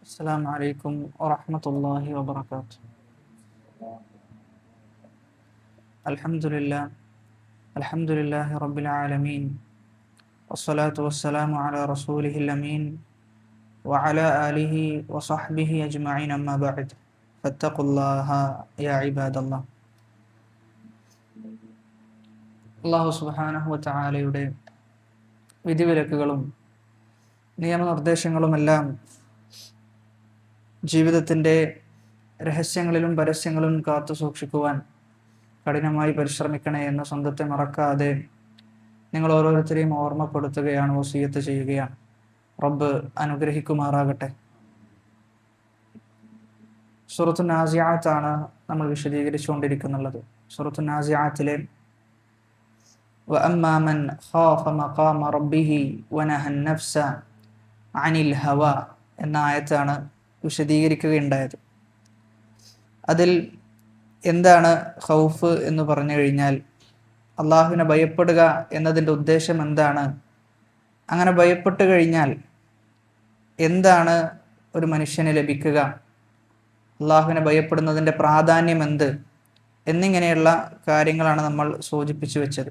السلام عليكم ورحمة الله وبركاته. الحمد لله رب العالمين، والصلاة والسلام على رسوله الأمين وعلى آله وصحبه أجمعين، أما بعد فاتقوا الله يا عباد الله. അള്ളാഹു സുബ്ഹാനഹു വ തആലയുടെ വിധിവിലക്കുകളും നിയമനിർദ്ദേശങ്ങളുമെല്ലാം ജീവിതത്തിൻ്റെ രഹസ്യങ്ങളിലും പരസ്യങ്ങളിലും കാത്തു സൂക്ഷിക്കുവാൻ കഠിനമായി പരിശ്രമിക്കണേ എന്ന് സ്വന്തത്തെ മറക്കാതെ നിങ്ങൾ ഓരോരുത്തരെയും ഓർമ്മപ്പെടുത്തുകയാണ്, വസിയത്ത് ചെയ്യുകയാണ്. റബ്ബ് അനുഗ്രഹിക്കുമാറാകട്ടെ. സൂറത്തു നാസിആത്താണ് നമ്മൾ വിശദീകരിച്ചുകൊണ്ടിരിക്കുന്നുള്ളത്. സൂറത്തു നാസിആത്തിലെ വഅമ്മാ മൻ ഖാഫ മഖാമ റബ്ബിഹി വനഹ നഫ്സ അനിൽ ഹവ എന്ന ആയത്താണ് വിശദീകരിക്കുകയുണ്ടായത്. അതിൽ എന്താണ് ഖൗഫ് എന്ന് പറഞ്ഞു കഴിഞ്ഞാൽ, അള്ളാഹുവിനെ ഭയപ്പെടുക എന്നതിൻ്റെ ഉദ്ദേശം എന്താണ്, അങ്ങനെ ഭയപ്പെട്ടു കഴിഞ്ഞാൽ എന്താണ് ഒരു മനുഷ്യന് ലഭിക്കുക, അള്ളാഹുവിനെ ഭയപ്പെടുന്നതിൻ്റെ പ്രാധാന്യം എന്ത് എന്നിങ്ങനെയുള്ള കാര്യങ്ങളാണ് നമ്മൾ സൂചിപ്പിച്ചു വെച്ചത്.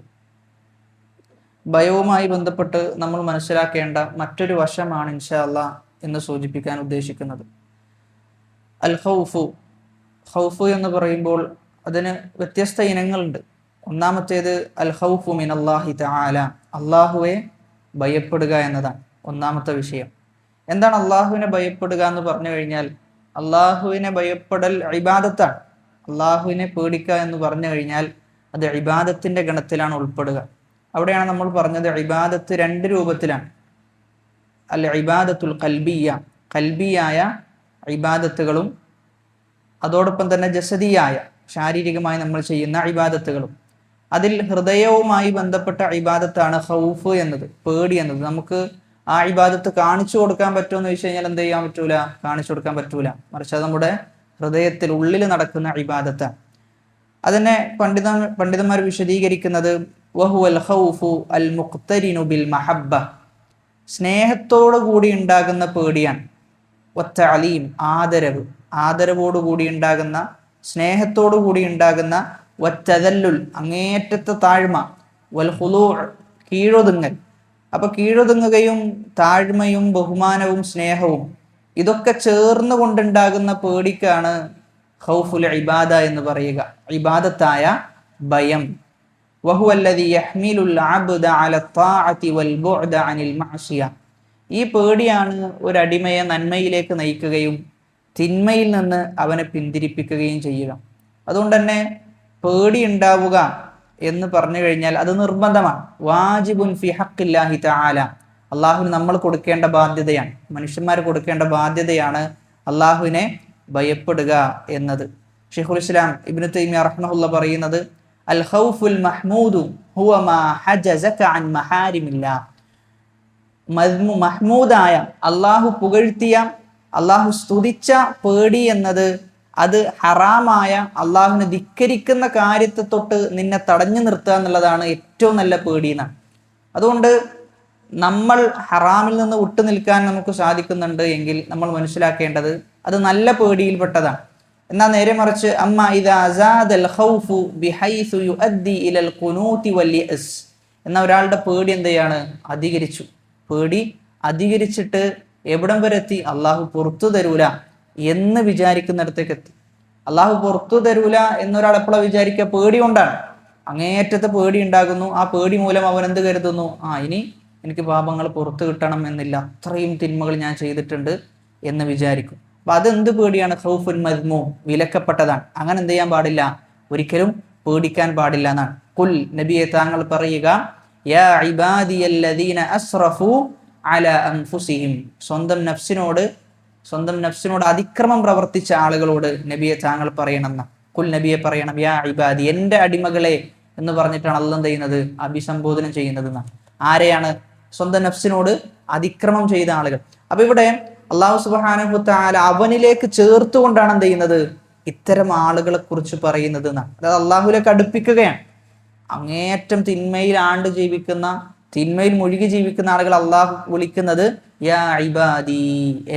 ഭയവുമായി ബന്ധപ്പെട്ട് നമ്മൾ മനസ്സിലാക്കേണ്ട മറ്റൊരു വശമാണ് ഇൻഷാ അല്ലാഹ് എന്ന് സൂചിപ്പിക്കാൻ ഉദ്ദേശിക്കുന്നത്. അൽ ഖൗഫ് എന്ന് പറയുമ്പോൾ അതിന് വ്യത്യസ്ത ഇനങ്ങളുണ്ട്. ഒന്നാമത്തേത് അൽ ഖൗഫു മിനല്ലാഹി തആല, അള്ളാഹുവെ ഭയപ്പെടുക എന്നതാണ് ഒന്നാമത്തെ വിഷയം. എന്താണ് അള്ളാഹുവിനെ ഭയപ്പെടുക എന്ന് പറഞ്ഞു കഴിഞ്ഞാൽ, അള്ളാഹുവിനെ ഭയപ്പെടൽ ഇബാദത്താണ്. അള്ളാഹുവിനെ പേടിക്കുക എന്ന് പറഞ്ഞു കഴിഞ്ഞാൽ അത് ഇബാദത്തിന്റെ ഗണത്തിലാണ് ഉൾപ്പെടുക. അവിടെയാണ് നമ്മൾ പറഞ്ഞത് ഇബാദത്ത് രണ്ട് രൂപത്തിലാണ്. അൽ ഇബാദത്തുൽ ഖൽബിയ്യ, ഖൽബിയായ ഇബാദത്തുകളും അതോടൊപ്പം തന്നെ ജസദിയായ ശാരീരികമായി നമ്മൾ ചെയ്യുന്ന ഇബാദത്തുകളും. അതിൽ ഹൃദയവുമായി ബന്ധപ്പെട്ട ഇബാദത്താണ് ഖൗഫ് എന്നത്, പേടി എന്നത്. നമുക്ക് ആ ഇബാദത്ത് കാണിച്ചു കൊടുക്കാൻ പറ്റുമെന്ന് ചോദിച്ചു കഴിഞ്ഞാൽ എന്ത് ചെയ്യാൻ പറ്റൂല, കാണിച്ചു കൊടുക്കാൻ പറ്റൂല. മറിച്ച് അത് നമ്മുടെ ഹൃദയത്തിൽ ഉള്ളിൽ നടക്കുന്ന ഇബാദത്താണ്. അതിനെ പണ്ഡിതന്മാർ വിശദീകരിക്കുന്നത് വഹുവൽ ഖൗഫു അൽ മുഖ്തരിനു ബിൽ മഹബ്ബ, സ്നേഹത്തോടു കൂടി ഉണ്ടാകുന്ന പേടിയാണ്. വത്തഅലീം, ആദരവോടുകൂടി ഉണ്ടാകുന്ന, സ്നേഹത്തോടു കൂടി ഉണ്ടാകുന്ന. വത്തദല്ലുൽ, അങ്ങേറ്റത്തെ താഴ്മ. വൽ ഖുളൂഅ്, കീഴൊതുങ്ങൽ. അപ്പൊ കീഴൊതുങ്ങുകയും താഴ്മയും ബഹുമാനവും സ്നേഹവും ഇതൊക്കെ ചേർന്ന് കൊണ്ടുണ്ടാകുന്ന പേടിക്കാണ് ഖൗഫുൽ ഇബാദ എന്ന് പറയുക, ഇബാദത്തായ ഭയം. വഹുവല്ലദീ യഹ്മിലുൽ അബ്ദ അല ത്വാഅതി വൽ ബുഅദ അനിൽ മഅസിയ, ഈ പേടിയാണ് ഒരു അടിമയെ നന്മയിലേക്ക് നയിക്കുകയും തിന്മയിൽ നിന്ന് അവനെ പിന്തിരിപ്പിക്കുകയും ചെയ്യുക. അതുകൊണ്ട് തന്നെ പേടി ഉണ്ടാവുക എന്ന് പറഞ്ഞു കഴിഞ്ഞാൽ അത് നിർബന്ധമാണ്. വാജിബുൻ ഫി ഹഖില്ലാഹി തആല, അള്ളാഹുവിന് നമ്മൾ കൊടുക്കേണ്ട ബാധ്യതയാണ്, മനുഷ്യന്മാർ കൊടുക്കേണ്ട ബാധ്യതയാണ് അള്ളാഹുവിനെ ഭയപ്പെടുക എന്നത്. ശൈഖുൽ ഇസ്ലാം ഇബ്നു തൈമിയ്യ റഹ്മഹുല്ലാഹ് പറയുന്നത് അൽ ഖൗഫുൽ മഹ്മൂദു ഹുവ മാ ഹജസക അൻ മഹാരിമില്ലാഹ്, മഹ്മൂദായ, അള്ളാഹു പുകഴ്ത്തിയ, അള്ളാഹു സ്തുതിച്ച പേടി എന്നത് അത് ഹറാമായ, അള്ളാഹുവിനെ ധിക്കരിക്കുന്ന കാര്യത്തെ തൊട്ട് നിന്നെ തടഞ്ഞു നിർത്തുക എന്നുള്ളതാണ് ഏറ്റവും നല്ല പേടി എന്നാണ്. അതുകൊണ്ട് നമ്മൾ ഹറാമിൽ നിന്ന് വിട്ടു നിൽക്കാൻ നമുക്ക് സാധിക്കുന്നുണ്ട് എങ്കിൽ നമ്മൾ മനസ്സിലാക്കേണ്ടത് അത് നല്ല പേടിയിൽപ്പെട്ടതാണ്. എന്നാൽ നേരെ മറിച്ച് അമ്മ ഇദാ സാദൽ ഖൗഫു ബിഹൈസു യുഅദ്ദി ഇലൽ ഖുനൂതി വൽ യഅസ്, എന്ന ഒരാളുടെ പേടി എന്തെയാണ്, അധികരിച്ചു. പേടി അധികരിച്ചിട്ട് എവിടം വരെ എത്തി, അള്ളാഹു പുറത്തു തരൂല എന്ന് വിചാരിക്കുന്നിടത്തേക്ക് എത്തി. അള്ളാഹു പുറത്തു തരൂല എന്നൊരാൾ എപ്പോഴാണ് വിചാരിക്കുക, പേടി കൊണ്ടാണ്. അങ്ങേയറ്റത്തെ പേടി ഉണ്ടാകുന്നു. ആ പേടി മൂലം അവൻ എന്ത് കരുതുന്നു, ഇനി എനിക്ക് പാപങ്ങൾ പുറത്തു കിട്ടണം എന്നില്ല, അത്രയും തിന്മകൾ ഞാൻ ചെയ്തിട്ടുണ്ട് എന്ന് വിചാരിക്കും. അപ്പൊ അതെന്ത് പേടിയാണ്, ഖൗഫുൻ മദ്മൂം, വിലക്കപ്പെട്ടതാണ്. അങ്ങനെ എന്ത് ചെയ്യാൻ പാടില്ല, ഒരിക്കലും പേടിക്കാൻ പാടില്ല എന്നാണ്. ഖുൽ, നബിയെ താങ്കൾ പറയുക, യാ ഇബാദിയല്ലദീന അസ്റഫു അലാ അൻഫുസിഹിം, സ്വന്തം നഫ്സിനോട് അതിക്രമം പ്രവർത്തിച്ച ആളുകളോട് നബിയെ താങ്കൾ പറയണമെന്ന. ഖുൽ, നബിയെ പറയണം, യാ ഇബാദി, എൻ്റെ അടിമകളെ എന്ന് പറഞ്ഞിട്ടാണ് അല്ലാഹ് എന്ത് ചെയ്യുന്നത്, അഭിസംബോധന ചെയ്യുന്നത് എന്നാണ്. ആരെയാണ്, സ്വന്തം നഫ്സിനോട് അതിക്രമം ചെയ്ത ആളുകൾ. അപ്പൊ ഇവിടെ അല്ലാഹു സുബ്ഹാനഹു വ തആല അവനിലേക്ക് ചേർത്തുകൊണ്ടാണ് എന്ത് ചെയ്യുന്നത്, ഇത്തരം ആളുകളെ കുറിച്ച് പറയുന്നത് എന്നാണ്. അതായത് അള്ളാഹുലേക്ക് അടുപ്പിക്കുകയാണ്. അങ്ങേയറ്റം തിന്മയിൽ മുഴുകി ജീവിക്കുന്ന ആളുകൾ അള്ളാഹു വിളിക്കുന്നത് യാ ഇബാദി,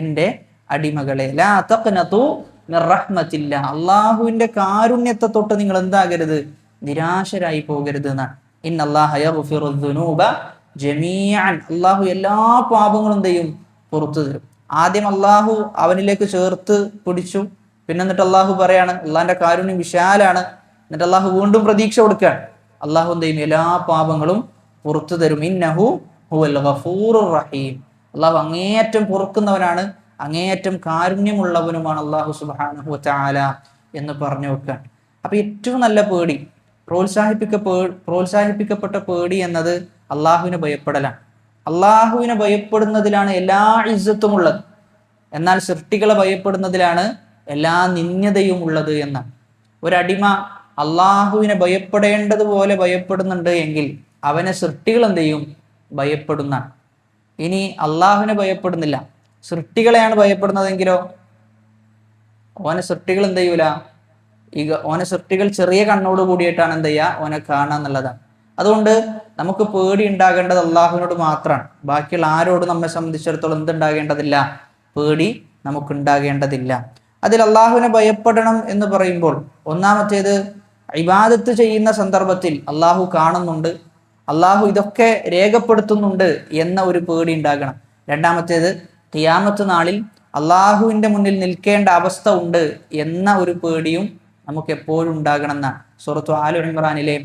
എൻ്റെ അടിമകളെ, ലാ തഖ്നതു മിർ റഹ്മത്തില്ല, അള്ളാഹുവിന്റെ കാരുണ്യത്തെ തൊട്ട് നിങ്ങൾ എന്താകരുത്, നിരാശരായി പോകരുത് എന്നാണ്. ഇന്നല്ലാഹ യഗ്ഫിറു ദുനൂബ ജമീഅൻ, അള്ളാഹു എല്ലാ പാപങ്ങളും എന്ത് ചെയ്യും, പുറത്തു തരും. ആദ്യം അള്ളാഹു അവനിലേക്ക് ചേർത്ത് പിടിച്ചു, പിന്നെ എന്നിട്ട് അള്ളാഹു പറയാണ് അള്ളാഹിന്റെ കാരുണ്യം വിശാലാണ്. എന്നിട്ട് അള്ളാഹു വീണ്ടും പ്രതീക്ഷ കൊടുക്കുകയാണ്, അള്ളാഹു എന്ത് ചെയ്യും, എല്ലാ പാപങ്ങളും പുറത്തു തരും. ഇന്നഹു ഹുവൽ ഗഫൂറുർ റഹീം, അള്ളാഹു അങ്ങേയറ്റം പൊറുക്കുന്നവനാണ്, അങ്ങേയറ്റം കാരുണ്യമുള്ളവനുമാണ് അള്ളാഹു സുബ്ഹാനഹു വതആല എന്ന് പറഞ്ഞു വെക്കാൻ. അപ്പൊ ഏറ്റവും നല്ല പേടി, പ്രോത്സാഹിപ്പിക്കപ്പെട്ട പേടി എന്നത് അള്ളാഹുവിനെ ഭയപ്പെടലാണ്. അള്ളാഹുവിനെ ഭയപ്പെടുന്നതിലാണ് എല്ലാ ഇസ്സത്തും ഉള്ളത്, എന്നാൽ സൃഷ്ടികളെ ഭയപ്പെടുന്നതിലാണ് എല്ലാ നിന്ദ്യതയും ഉള്ളത് എന്നാണ്. ഒരടിമ അള്ളാഹുവിനെ ഭയപ്പെടേണ്ടതുപോലെ ഭയപ്പെടുന്നുണ്ട് എങ്കിൽ അവനെ സൃഷ്ടികൾ എന്ത് ചെയ്യും, ഭയപ്പെടുന്ന. ഇനി അള്ളാഹുവിനെ ഭയപ്പെടുന്നില്ല, സൃഷ്ടികളെയാണ് ഭയപ്പെടുന്നതെങ്കിലോ ഓനെ സൃഷ്ടികൾ എന്ത് ചെയ്യൂല, ഓനെ സൃഷ്ടികൾ ചെറിയ കണ്ണോട് കൂടിയിട്ടാണ് എന്ത് ചെയ്യുക, ഓനെ കാണുക എന്നുള്ളതാണ്. അതുകൊണ്ട് നമുക്ക് പേടി ഉണ്ടാകേണ്ടത് അള്ളാഹുവിനോട് മാത്രമാണ്. ബാക്കിയുള്ള ആരോടും നമ്മെ സംബന്ധിച്ചിടത്തോളം എന്തുണ്ടാകേണ്ടതില്ല, പേടി നമുക്കുണ്ടാകേണ്ടതില്ല. അതിൽ അള്ളാഹുവിനെ ഭയപ്പെടണം എന്ന് പറയുമ്പോൾ ഒന്നാമത്തേത് ഇബാദത്ത് ചെയ്യുന്ന സന്ദർഭത്തിൽ അള്ളാഹു കാണുന്നുണ്ട്, അള്ളാഹു ഇതൊക്കെ രേഖപ്പെടുത്തുന്നുണ്ട് എന്ന ഒരു പേടി ഉണ്ടാകണം. രണ്ടാമത്തേത് ഖിയാമത്ത് നാളിൽ അള്ളാഹുവിന്റെ മുന്നിൽ നിൽക്കേണ്ട അവസ്ഥ ഉണ്ട് എന്ന ഒരു പേടിയും നമുക്ക് എപ്പോഴും ഉണ്ടാകണം എന്നാണ്. സൂറത്തു ആലു ഇമ്രാനിലെ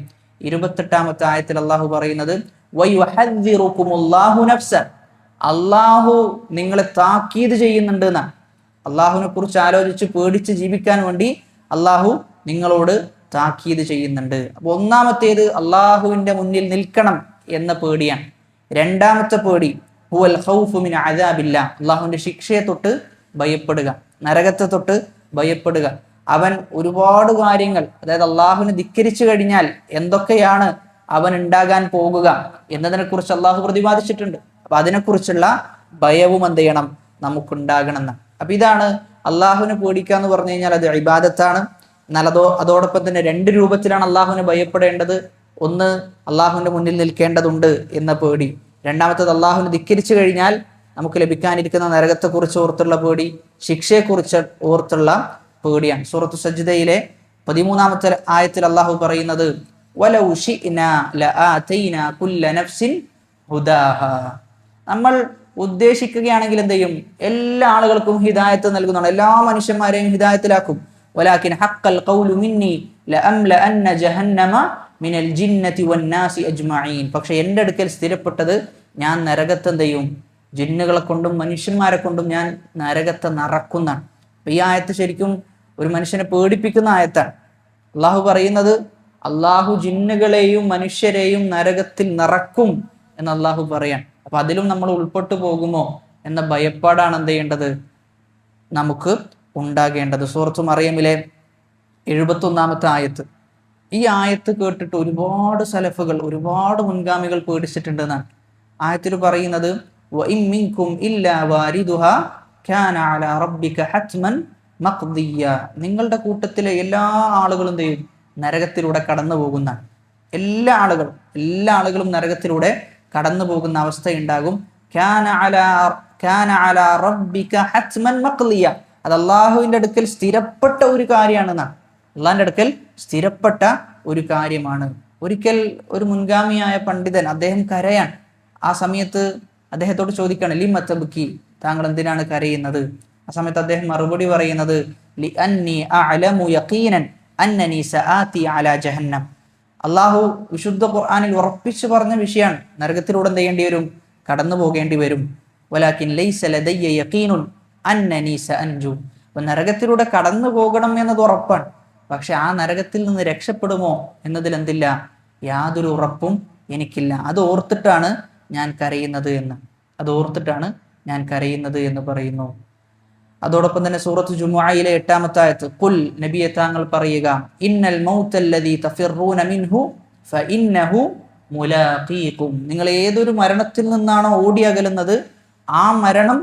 28-ാമത്തെ ആയത്തിൽ അള്ളാഹു പറയുന്നത് വയുഹദ്ദിറുകുമുല്ലാഹു നഫ്സൻ, അള്ളാഹു നിങ്ങളെ താക്കീത് ചെയ്യുന്നുണ്ട് എന്നാണ്. അള്ളാഹുവിനെ കുറിച്ച് ആലോചിച്ച് പേടിച്ച് ജീവിക്കാൻ വേണ്ടി അള്ളാഹു നിങ്ങളോട് താക്കീത് ചെയ്യുന്നുണ്ട്. അപ്പൊ ഒന്നാമത്തേത് അള്ളാഹുവിന്റെ മുന്നിൽ നിൽക്കണം എന്ന പേടിയാണ്. രണ്ടാമത്തെ പേടി ഹുവൽ ഖൗഫു മിൻ അദാബില്ല, അള്ളാഹുവിന്റെ ശിക്ഷയെ തൊട്ട് ഭയപ്പെടുക, നരകത്തെ തൊട്ട് ഭയപ്പെടുക. അവൻ ഒരുപാട് കാര്യങ്ങൾ, അതായത് അള്ളാഹുവിനെ ധിക്കരിച്ചു കഴിഞ്ഞാൽ എന്തൊക്കെയാണ് അവൻ ഉണ്ടാകാൻ പോകുക എന്നതിനെ കുറിച്ച് അള്ളാഹു പ്രതിപാദിച്ചിട്ടുണ്ട്. അപ്പൊ അതിനെക്കുറിച്ചുള്ള ഭയവും എന്ത് ചെയ്യണം, നമുക്കുണ്ടാകണം എന്ന്. അപ്പൊ ഇതാണ് അള്ളാഹുവിനെ പേടിക്കുക എന്ന് പറഞ്ഞു കഴിഞ്ഞാൽ അത് ഇബാദത്താണ്. എന്നാൽ അതോടൊപ്പം തന്നെ രണ്ട് രൂപത്തിലാണ് അള്ളാഹുവിനെ ഭയപ്പെടേണ്ടത്. ഒന്ന്, അള്ളാഹുവിന്റെ മുന്നിൽ നിൽക്കേണ്ടതുണ്ട് എന്ന പേടി. രണ്ടാമത്തത് അള്ളാഹുവിനെ ധിക്കരിച്ചു കഴിഞ്ഞാൽ നമുക്ക് ലഭിക്കാനിരിക്കുന്ന നരകത്തെക്കുറിച്ച് ഓർത്തുള്ള പേടി, ശിക്ഷയെക്കുറിച്ച് ഓർത്തുള്ള പേടിയാണ്. സൂറത്തു സജ്ദയിലെ 13-ാമത്തെ ആയത്തിൽ അള്ളാഹു പറയുന്നത് വലൗ ശിഅ്നാ ലആതൈനാ കുല്ല നഫ്സിൻ ഹുദാഹാ, നമ്മൾ ഉദ്ദേശിക്കുകയാണെങ്കിൽ എന്ത് ചെയ്യും, എല്ലാ ആളുകൾക്കും ഹിദായത്ത് നൽകുന്നതാണ്, എല്ലാ മനുഷ്യന്മാരെയും ഹിദായത്തിലാക്കും. വലാകിൻ ഹഖൽ ഖൗലു മിന്നി ലഅംലഅന്ന ജഹന്നമ മിനൽ ജിന്നതി വന്നാസി അജ്മഈൻ, പക്ഷെ എൻ്റെ അടുക്കൽ സ്ഥിരപ്പെട്ടത് ഞാൻ നരകത്തെ എന്ത് ചെയ്യും, ജിന്നുകളെ കൊണ്ടും മനുഷ്യന്മാരെ കൊണ്ടും ഞാൻ നരകത്തെ നിറക്കുന്നതാണ്. അപ്പൊ ഈ ആയത്ത് ശരിക്കും ഒരു മനുഷ്യനെ പേടിപ്പിക്കുന്ന ആയത്താണ്. അള്ളാഹു പറയുന്നത് അള്ളാഹു ജിന്നുകളെയും മനുഷ്യരെയും നരകത്തിൽ നിറക്കും എന്ന് അള്ളാഹു പറയാൻ. അപ്പൊ അതിലും നമ്മൾ ഉൾപ്പെട്ടു പോകുമോ എന്ന ഭയപ്പാടാണ് എന്ത് ചെയ്യേണ്ടത്, നമുക്ക് ഉണ്ടാകേണ്ടത്. സൂറത്തു മറിയമിലെ 71-ാമത്തെ ആയത്ത്, ഈ ആയത്ത് കേട്ടിട്ട് ഒരുപാട് സലഫുകൾ, ഒരുപാട് മുൻഗാമികൾ പേടിച്ചിട്ടുണ്ട് എന്നാണ്. ആയത്തിൽ പറയുന്നത് വഇൻ മിൻകും ഇല്ലാ വാരിദുഹാ കാന അലാ റബ്ബിക ഹത്മൻ മഖ്ദിയ, നിങ്ങളുടെ കൂട്ടത്തിലെ എല്ലാ ആളുകളും ചെയ്യും നരകത്തിലൂടെ കടന്നു പോകുന്ന, എല്ലാ ആളുകളും നരകത്തിലൂടെ കടന്നു പോകുന്ന അവസ്ഥയുണ്ടാകും. കാന അലാ റബ്ബിക ഹത്മൻ മഖ്ദിയ, അത് അള്ളാഹുവിന്റെ അടുക്കൽ സ്ഥിരപ്പെട്ട ഒരു കാര്യമാണെന്നാണ്. അള്ളാഹിന്റെ അടുക്കൽ സ്ഥിരപ്പെട്ട ഒരു കാര്യമാണ്. ഒരിക്കൽ ഒരു മുൻഗാമിയായ പണ്ഡിതൻ, അദ്ദേഹം കരയാൻ. ആ സമയത്ത് അദ്ദേഹത്തോട് ചോദിക്കുകയാണ് ലിമ തബ്കി, താങ്കൾ എന്തിനാണ് കരയുന്നത്? ആ സമയത്ത് അദ്ദേഹം മറുപടി പറയുന്നത് ലിഅന്നി അഅലമു യഖീനൻ അന്നനി സആതി അലാ ജഹന്നം. അള്ളാഹു വിശുദ്ധ ഖുർആനിൽ ഉറപ്പിച്ചു പറഞ്ഞ വിഷയമാണ്, നരകത്തിലൂടെ എന്ത് ചെയ്യേണ്ടി വരും, കടന്നു പോകേണ്ടി വരും. വലാകിൻ ലൈസ ലദയ്യ യഖീനുൻ അന്നനി സഅൻജു, അപ്പൊ നരകത്തിലൂടെ കടന്നു പോകണം എന്നത് ഉറപ്പാണ്, പക്ഷെ ആ നരകത്തിൽ നിന്ന് രക്ഷപ്പെടുമോ എന്നതിൽ എന്തില്ല, യാതൊരു ഉറപ്പും എനിക്കില്ല. അത് ഓർത്തിട്ടാണ് ഞാൻ കരയുന്നത് എന്ന് പറയുന്നു. അതോടൊപ്പം തന്നെ സൂറത്ത് ജുമുഅയിലെ 8-ാമത്തെ ആയത്ത്, ഖുൽ, നബിയെ താങ്കൾ പറയുക, ഇന്നൽ മൗതല്ലദീ തഫിറൂന മിൻഹു ഫഇന്നഹു മുലാഖീകും, നിങ്ങൾ ഏതൊരു മരണത്തിൽ നിന്നാണോ ഓടി അകലുന്നത് ആ മരണം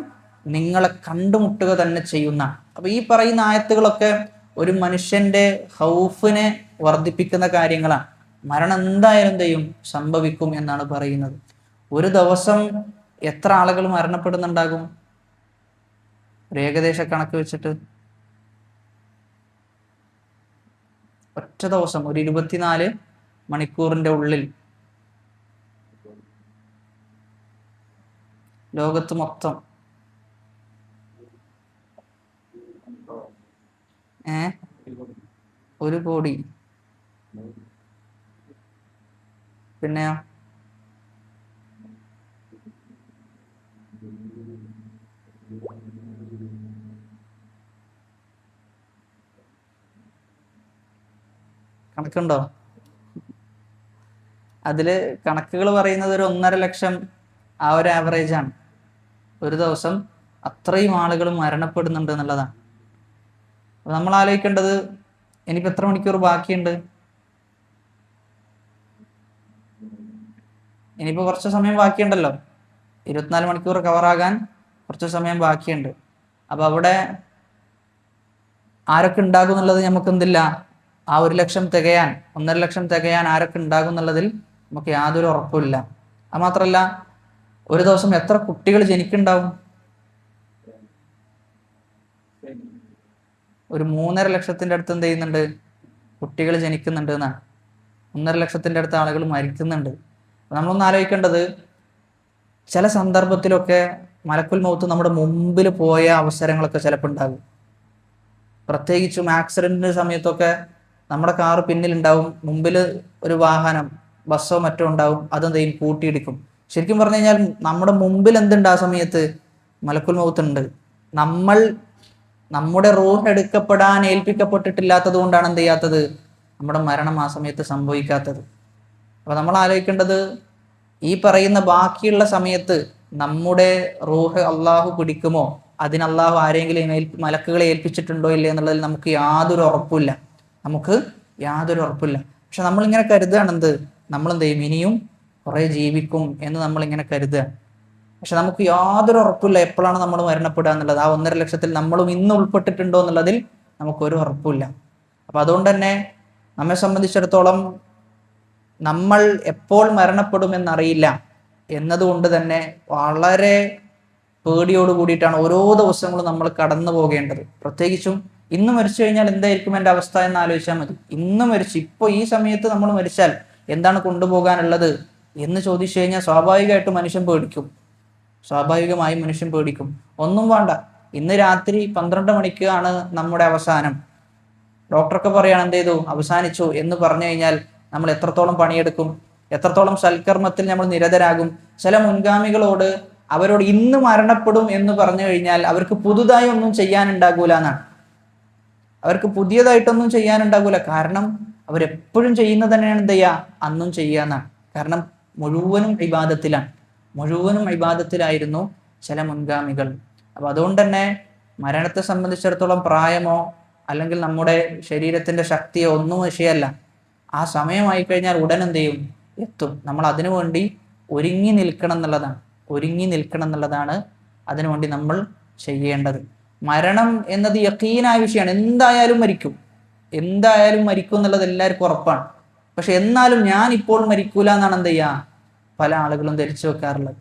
നിങ്ങളെ കണ്ടുമുട്ടുക തന്നെ ചെയ്യുന്ന. അപ്പൊ ഈ പറയുന്ന ആയത്തുകളൊക്കെ ഒരു മനുഷ്യന്റെ ഖൗഫിനെ വർദ്ധിപ്പിക്കുന്ന കാര്യങ്ങളാണ്. മരണം എന്തായാലും ചെയ്യും, സംഭവിക്കും എന്നാണ് പറയുന്നത്. ഒരു ദിവസം എത്ര ആളുകൾ മരണപ്പെടുന്നുണ്ടാകും? ഒരു ഏകദേശ കണക്ക് വെച്ചിട്ട് ഒറ്റ ദിവസം ഒരു 24 മണിക്കൂറിന്റെ ഉള്ളിൽ ലോകത്ത് മൊത്തം 1 കോടി പിന്നെ കണക്കുണ്ടോ? അതില് കണക്കുകൾ പറയുന്നത് ഒരു 1.5 ലക്ഷം ആ ഒരു ആവറേജ് ആണ്. ഒരു ദിവസം അത്രയും ആളുകൾ മരണപ്പെടുന്നുണ്ട് എന്നുള്ളതാണ്. നമ്മൾ ആലോചിക്കേണ്ടത് ഇനിയിപ്പോൾ എത്ര മണിക്കൂർ ബാക്കിയുണ്ട്? ഇനിയിപ്പോൾ കുറച്ച് സമയം ബാക്കിയുണ്ടല്ലോ, 24 മണിക്കൂർ കവറാകാൻ കുറച്ച് സമയം ബാക്കിയുണ്ട്. അപ്പൊ അവിടെ ആരൊക്കെ ഉണ്ടാകും എന്നുള്ളത് നമുക്ക് എന്തില്ല, ആ 1 ലക്ഷം തികയാൻ 1.5 ലക്ഷം തികയാൻ ആരൊക്കെ ഉണ്ടാകും എന്നുള്ളതിൽ നമുക്ക് യാതൊരു ഉറപ്പുമില്ല. അത് മാത്രമല്ല, ഒരു ദിവസം എത്ര കുട്ടികൾ ജനിക്കുന്നുണ്ടാവും? ഒരു 3.5 ലക്ഷത്തിന്റെ അടുത്ത് എന്ത് ചെയ്യുന്നുണ്ട്, കുട്ടികൾ ജനിക്കുന്നുണ്ട് എന്നാണ്. 1.5 ലക്ഷത്തിന്റെ അടുത്ത് ആളുകൾ മരിക്കുന്നുണ്ട്. നമ്മളൊന്ന് ആലോചിക്കേണ്ടത്, ചില സന്ദർഭത്തിലൊക്കെ മലക്കുൽ മൗത്ത് നമ്മുടെ മുമ്പിൽ പോയ അവസരങ്ങളൊക്കെ ചിലപ്പോൾ ഉണ്ടാകും. പ്രത്യേകിച്ചും ആക്സിഡന്റിന്റെ സമയത്തൊക്കെ നമ്മുടെ കാറ് പിന്നിലുണ്ടാവും, മുമ്പിൽ ഒരു വാഹനം ബസ്സോ മറ്റോ ഉണ്ടാവും, അതെന്തെങ്കിലും കൂട്ടിയിടിക്കും. ശരിക്കും പറഞ്ഞു കഴിഞ്ഞാൽ നമ്മുടെ മുമ്പിൽ എന്തുണ്ട് ആ സമയത്ത്? മലക്കുൽ മൗത്ത് ഉണ്ട്. നമ്മുടെ റൂഹ് എടുക്കപ്പെടാൻ ഏൽപ്പിക്കപ്പെട്ടിട്ടില്ലാത്തത് കൊണ്ടാണ് എന്ത് ചെയ്യാത്തത്, നമ്മുടെ മരണം ആ സമയത്ത് സംഭവിക്കാത്തത്. അപ്പൊ നമ്മൾ ആലോചിക്കേണ്ടത്, ഈ പറയുന്ന ബാക്കിയുള്ള സമയത്ത് നമ്മുടെ റൂഹ് അള്ളാഹു പിടിക്കുമോ, അതിന് അള്ളാഹു ആരെങ്കിലും മലക്കുകളെ ഏൽപ്പിച്ചിട്ടുണ്ടോ ഇല്ലേ എന്നുള്ളതിൽ നമുക്ക് യാതൊരു ഉറപ്പില്ല. പക്ഷെ നമ്മളിങ്ങനെ കരുതുകയാണ് എന്ത്, നമ്മളെന്ത് ചെയ്യും, ഇനിയും കുറെ ജീവിക്കും എന്ന് നമ്മളിങ്ങനെ കരുതുക. പക്ഷെ നമുക്ക് യാതൊരു ഉറപ്പില്ല എപ്പോഴാണ് നമ്മൾ മരണപ്പെടുക എന്നുള്ളത്. ആ 1.5 ലക്ഷത്തിൽ നമ്മളും ഇന്ന് ഉൾപ്പെട്ടിട്ടുണ്ടോ എന്നുള്ളതിൽ നമുക്കൊരു ഉറപ്പില്ല. അപ്പൊ അതുകൊണ്ട് തന്നെ നമ്മെ സംബന്ധിച്ചിടത്തോളം നമ്മൾ എപ്പോൾ മരണപ്പെടുമെന്നറിയില്ല എന്നതുകൊണ്ട് തന്നെ വളരെ പേടിയോട് കൂടിയിട്ടാണ് ഓരോ ദിവസങ്ങളും നമ്മൾ കടന്നു പോകേണ്ടത്. പ്രത്യേകിച്ചും ഇന്ന് മരിച്ചു കഴിഞ്ഞാൽ എന്തായിരിക്കും എൻ്റെ അവസ്ഥ എന്ന് ആലോചിച്ചാൽ മതി. ഇന്ന് മരിച്ചു, ഇപ്പോൾ ഈ സമയത്ത് നമ്മൾ മരിച്ചാൽ എന്താണ് കൊണ്ടുപോകാനുള്ളത് എന്ന് ചോദിച്ചു കഴിഞ്ഞാൽ സ്വാഭാവികമായിട്ടും മനുഷ്യൻ പേടിക്കും. ഒന്നും വേണ്ട, ഇന്ന് രാത്രി 12 മണിക്കാണ് നമ്മുടെ അവസാനം, ഡോക്ടറൊക്കെ പറയാണ് എന്ത് ചെയ്തു, അവസാനിച്ചു എന്ന് പറഞ്ഞു കഴിഞ്ഞാൽ നമ്മൾ എത്രത്തോളം പണിയെടുക്കും, എത്രത്തോളം സൽക്കർമ്മത്തിൽ നമ്മൾ നിരതരാകും. ചില മുൻഗാമികളോട് അവരോട് ഇന്ന് മരണപ്പെടും എന്ന് പറഞ്ഞു കഴിഞ്ഞാൽ അവർക്ക് പുതുതായി ഒന്നും ചെയ്യാനുണ്ടാകൂല എന്നാണ്. അവർക്ക് പുതിയതായിട്ടൊന്നും ചെയ്യാനുണ്ടാകൂല. കാരണം അവരെപ്പോഴും ചെയ്യുന്നത് തന്നെയാണ് എന്ത് ചെയ്യുക, അന്നും ചെയ്യുക എന്നാണ്. കാരണം മുഴുവനും ഇബാദത്തിലായിരുന്നു ചില മുൻഗാമികൾ. അപ്പൊ അതുകൊണ്ട് തന്നെ മരണത്തെ സംബന്ധിച്ചിടത്തോളം പ്രായമോ അല്ലെങ്കിൽ നമ്മുടെ ശരീരത്തിന്റെ ശക്തിയോ ഒന്നും വിഷയമല്ല. ആ സമയമായി കഴിഞ്ഞാൽ ഉടൻ എന്ത് ചെയ്യും, എത്തും. നമ്മൾ അതിനു വേണ്ടി ഒരുങ്ങി നിൽക്കണം എന്നുള്ളതാണ് അതിനുവേണ്ടി നമ്മൾ ചെയ്യേണ്ടത്. മരണം എന്നത് യഖീനായ വിഷയമാണ്. എന്തായാലും മരിക്കും എന്നുള്ളത് എല്ലാവർക്കും ഉറപ്പാണ്. പക്ഷെ എന്നാലും ഞാൻ ഇപ്പോൾ മരിക്കൂല എന്നാണ് എന്ത് ചെയ്യുക, പല ആളുകളും ധരിച്ചു വെക്കാറുള്ളത്.